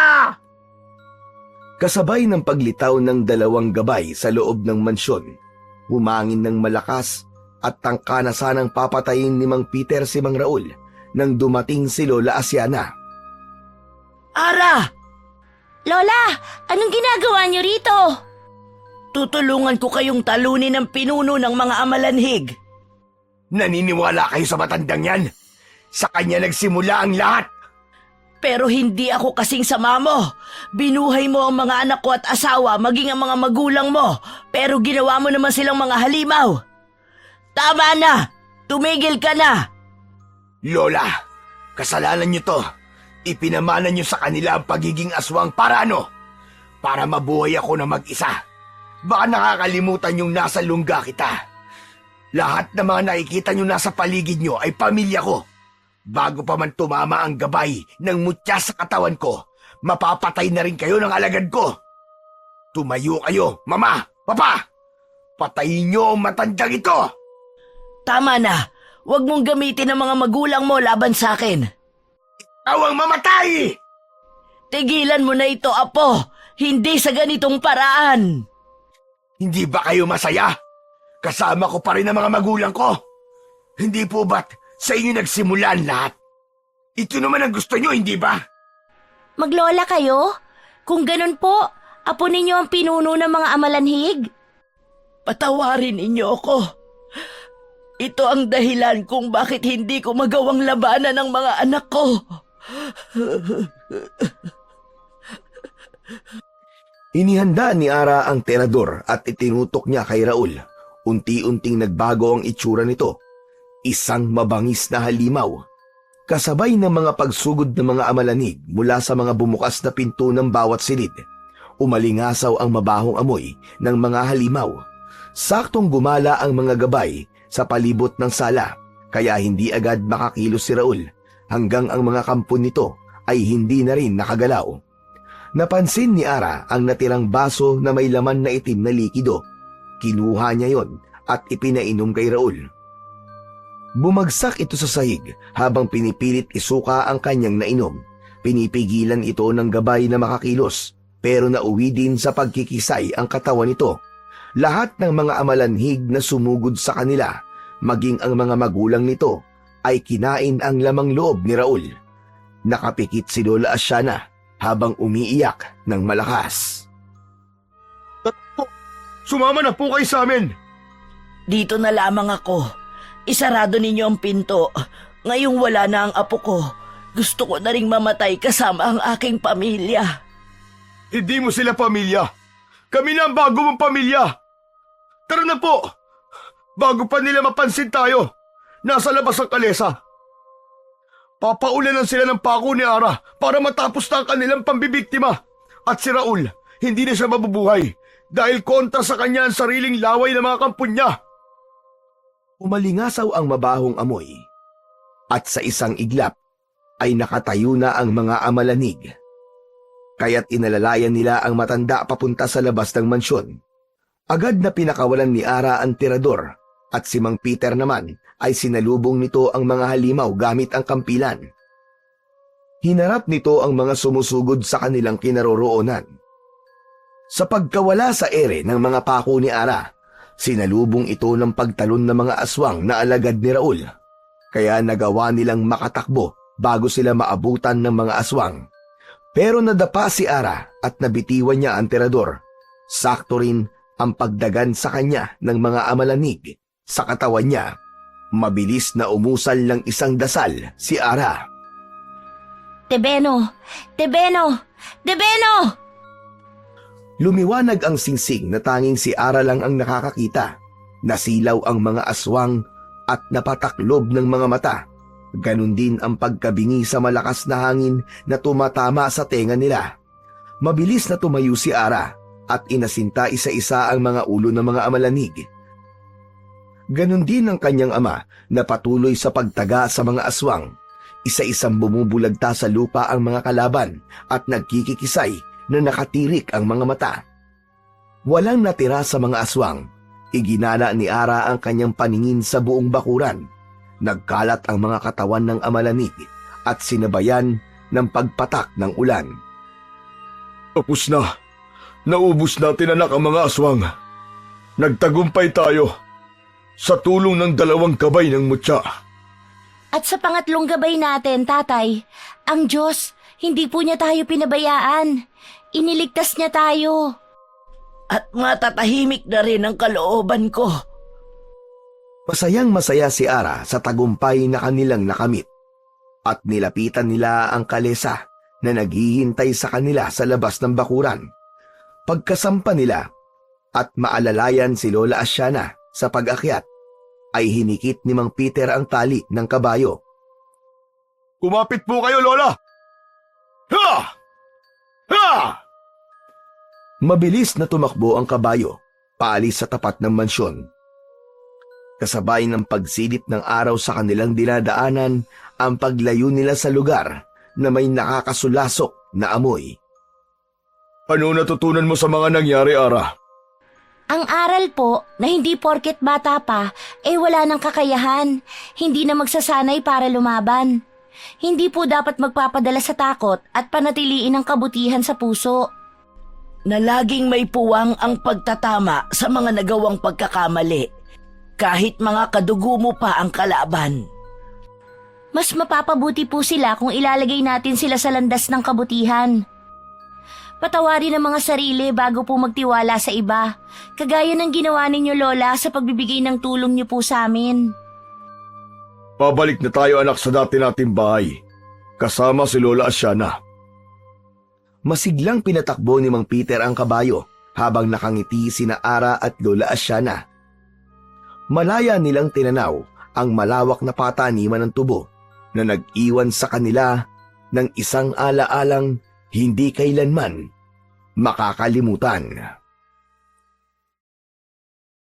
Kasabay ng paglitaw ng dalawang gabay sa loob ng mansyon, Humangin ng malakas at tangka na sanang papatayin ni Mang Peter si Mang Raul nang dumating si Lola Asiana. Ara! Lola, anong ginagawa niyo rito? Tutulungan ko kayong talunin ng pinuno ng mga amalanhig. Naniniwala kayo sa matandang yan? Sa kanya nagsimula ang lahat. Pero hindi ako kasing sama mo. Binuhay mo ang mga anak ko at asawa, maging ang mga magulang mo. Pero ginawa mo naman silang mga halimaw. Tama na! Tumigil ka na! Lola, kasalanan niyo to. Ipinamana niyo sa kanila ang pagiging aswang para ano? Para mabuhay ako na mag-isa. Baka nakakalimutan yung nasa lungga kita. Lahat ng mga nakikita niyo nasa paligid niyo ay pamilya ko. Bago pa man tumama ang gabay ng mutya sa katawan ko, mapapatay na rin kayo ng alagad ko. Tumayo kayo, Mama, Papa! Patayin niyo ang matandang ito! Tama na! Huwag mong gamitin ang mga magulang mo laban sa akin. Ikaw ang mamatay! Tigilan mo na ito, Apo! Hindi sa ganitong paraan! Hindi ba kayo masaya? Kasama ko pa rin ang mga magulang ko. Hindi po ba't sa inyo nagsimula ang lahat? Ito naman ang gusto niyo, hindi ba? Maglola kayo? Kung ganun po, apo ninyo ang pinuno ng mga amalanhig? Patawarin ninyo ako. Ito ang dahilan kung bakit hindi ko magawang labanan ng mga anak ko. Inihanda ni Ara ang terador at itinutok niya kay Raul. Unti-unting nagbago ang itsura nito. Isang mabangis na halimaw. Kasabay ng mga pagsugod ng mga amalanig mula sa mga bumukas na pinto ng bawat silid. Umalingasaw ang mabahong amoy ng mga halimaw. Saktong gumala ang mga gabay sa palibot ng sala, kaya hindi agad makakilos si Raul hanggang ang mga kampon nito ay hindi na rin nakagalaw. Napansin ni Ara ang natirang baso na may laman na itim na likido. Kinuha niya yon at ipinainom kay Raul. Bumagsak ito sa sahig habang pinipilit isuka ang kanyang nainom. Pinipigilan ito ng gabay na makakilos, pero nauwi din sa pagkikisay ang katawan nito. Lahat ng mga amalanhig na sumugod sa kanila, maging ang mga magulang nito, ay kinain ang lamang loob ni Raul. Nakapikit si Lola Asiana habang umiiyak ng malakas. Sumama na po kayo sa amin! Dito na lamang ako. Isarado ninyo ang pinto. Ngayong wala na ang apo ko. Gusto ko na ring mamatay kasama ang aking pamilya. Hindi mo sila pamilya. Kami na ang bago mong pamilya. Tara na po. Bago pa nila mapansin tayo. Nasa labas ang kalesa. Papaulanan sila ng pako ni Ara para matapos na ang kanilang pambibiktima. At si Raul, hindi na siya mabubuhay dahil kontra sa kanya ang sariling laway ng mga kampon niya. Umalingasaw ang mabahong amoy. At sa isang iglap ay nakatayo na ang mga amalanig. Kaya't inalalayan nila ang matanda papunta sa labas ng mansyon. Agad na pinakawalan ni Ara ang tirador at si Mang Peter naman ay sinalubong nito ang mga halimaw gamit ang kampilan. Hinarap nito ang mga sumusugod sa kanilang kinaroroonan. Sa pagkawala sa ere ng mga pako ni Ara, sinalubong ito ng pagtalon ng mga aswang na alagad ni Raul. Kaya nagawa nilang makatakbo bago sila maabutan ng mga aswang. Pero nadapa si Ara at nabitiwan niya ang tirador. Sakto rin ang pagdagan sa kanya ng mga amalanig sa katawan niya. Mabilis na umusal ng isang dasal si Ara. Tebeno! Tebeno! Tebeno! Lumiwanag ang singsing na tanging si Ara lang ang nakakakita. Nasilaw ang mga aswang at napataklob ng mga mata. Ganon din ang pagkabingi sa malakas na hangin na tumatama sa tenga nila. Mabilis na tumayo si Ara at inasinta isa-isa ang mga ulo ng mga amalanig. Ganon din ang kanyang ama na patuloy sa pagtaga sa mga aswang. Isa-isang bumubulagta sa lupa ang mga kalaban at nagkikikisay na nakatirik ang mga mata. Walang natira sa mga aswang. Iginala ni Ara ang kanyang paningin sa buong bakuran. Nagkalat ang mga katawan ng amalanig at sinabayan ng pagpatak ng ulan. Tapos na. Naubos natin anak ang mga aswang. Nagtagumpay tayo sa tulong ng 2 gabay ng mutya. At sa pangatlong gabay natin, tatay, ang Diyos, hindi po niya tayo pinabayaan. Iniligtas niya tayo. At matatahimik na rin ang kalooban ko. Masayang masaya si Ara sa tagumpay na kanilang nakamit at nilapitan nila ang kalesa na naghihintay sa kanila sa labas ng bakuran. Pagkasampa nila at maalalayan si Lola Asyana sa pag-akyat, ay hinikit ni Mang Peter ang tali ng kabayo. Kumapit po kayo, Lola! Ha! Ha! Mabilis na tumakbo ang kabayo, paalis sa tapat ng mansyon. Kasabay ng pagsilip ng araw sa kanilang dinadaanan ang paglayo nila sa lugar na may nakakasulasok na amoy. Ano natutunan mo sa mga nangyari, Ara? Ang aral po na hindi porket bata pa, wala ng kakayahan. Hindi na magsasanay para lumaban. Hindi po dapat magpapadala sa takot at panatiliin ang kabutihan sa puso. Na laging may puwang ang pagtatama sa mga nagawang pagkakamali, kahit mga kadugo mo pa ang kalaban. Mas mapapabuti po sila kung ilalagay natin sila sa landas ng kabutihan. Patawarin ang mga sarili bago po magtiwala sa iba, kagaya ng ginawa ninyo, Lola, sa pagbibigay ng tulong niyo po sa amin. Pabalik na tayo, anak, sa dati nating bahay. Kasama si Lola Asyana. Masiglang pinatakbo ni Mang Peter ang kabayo habang nakangiti sina Ara at Lola Asyana. Malaya nilang tinanaw ang malawak na pataniman ng tubo na nag-iwan sa kanila ng isang alaalang hindi kailanman makakalimutan.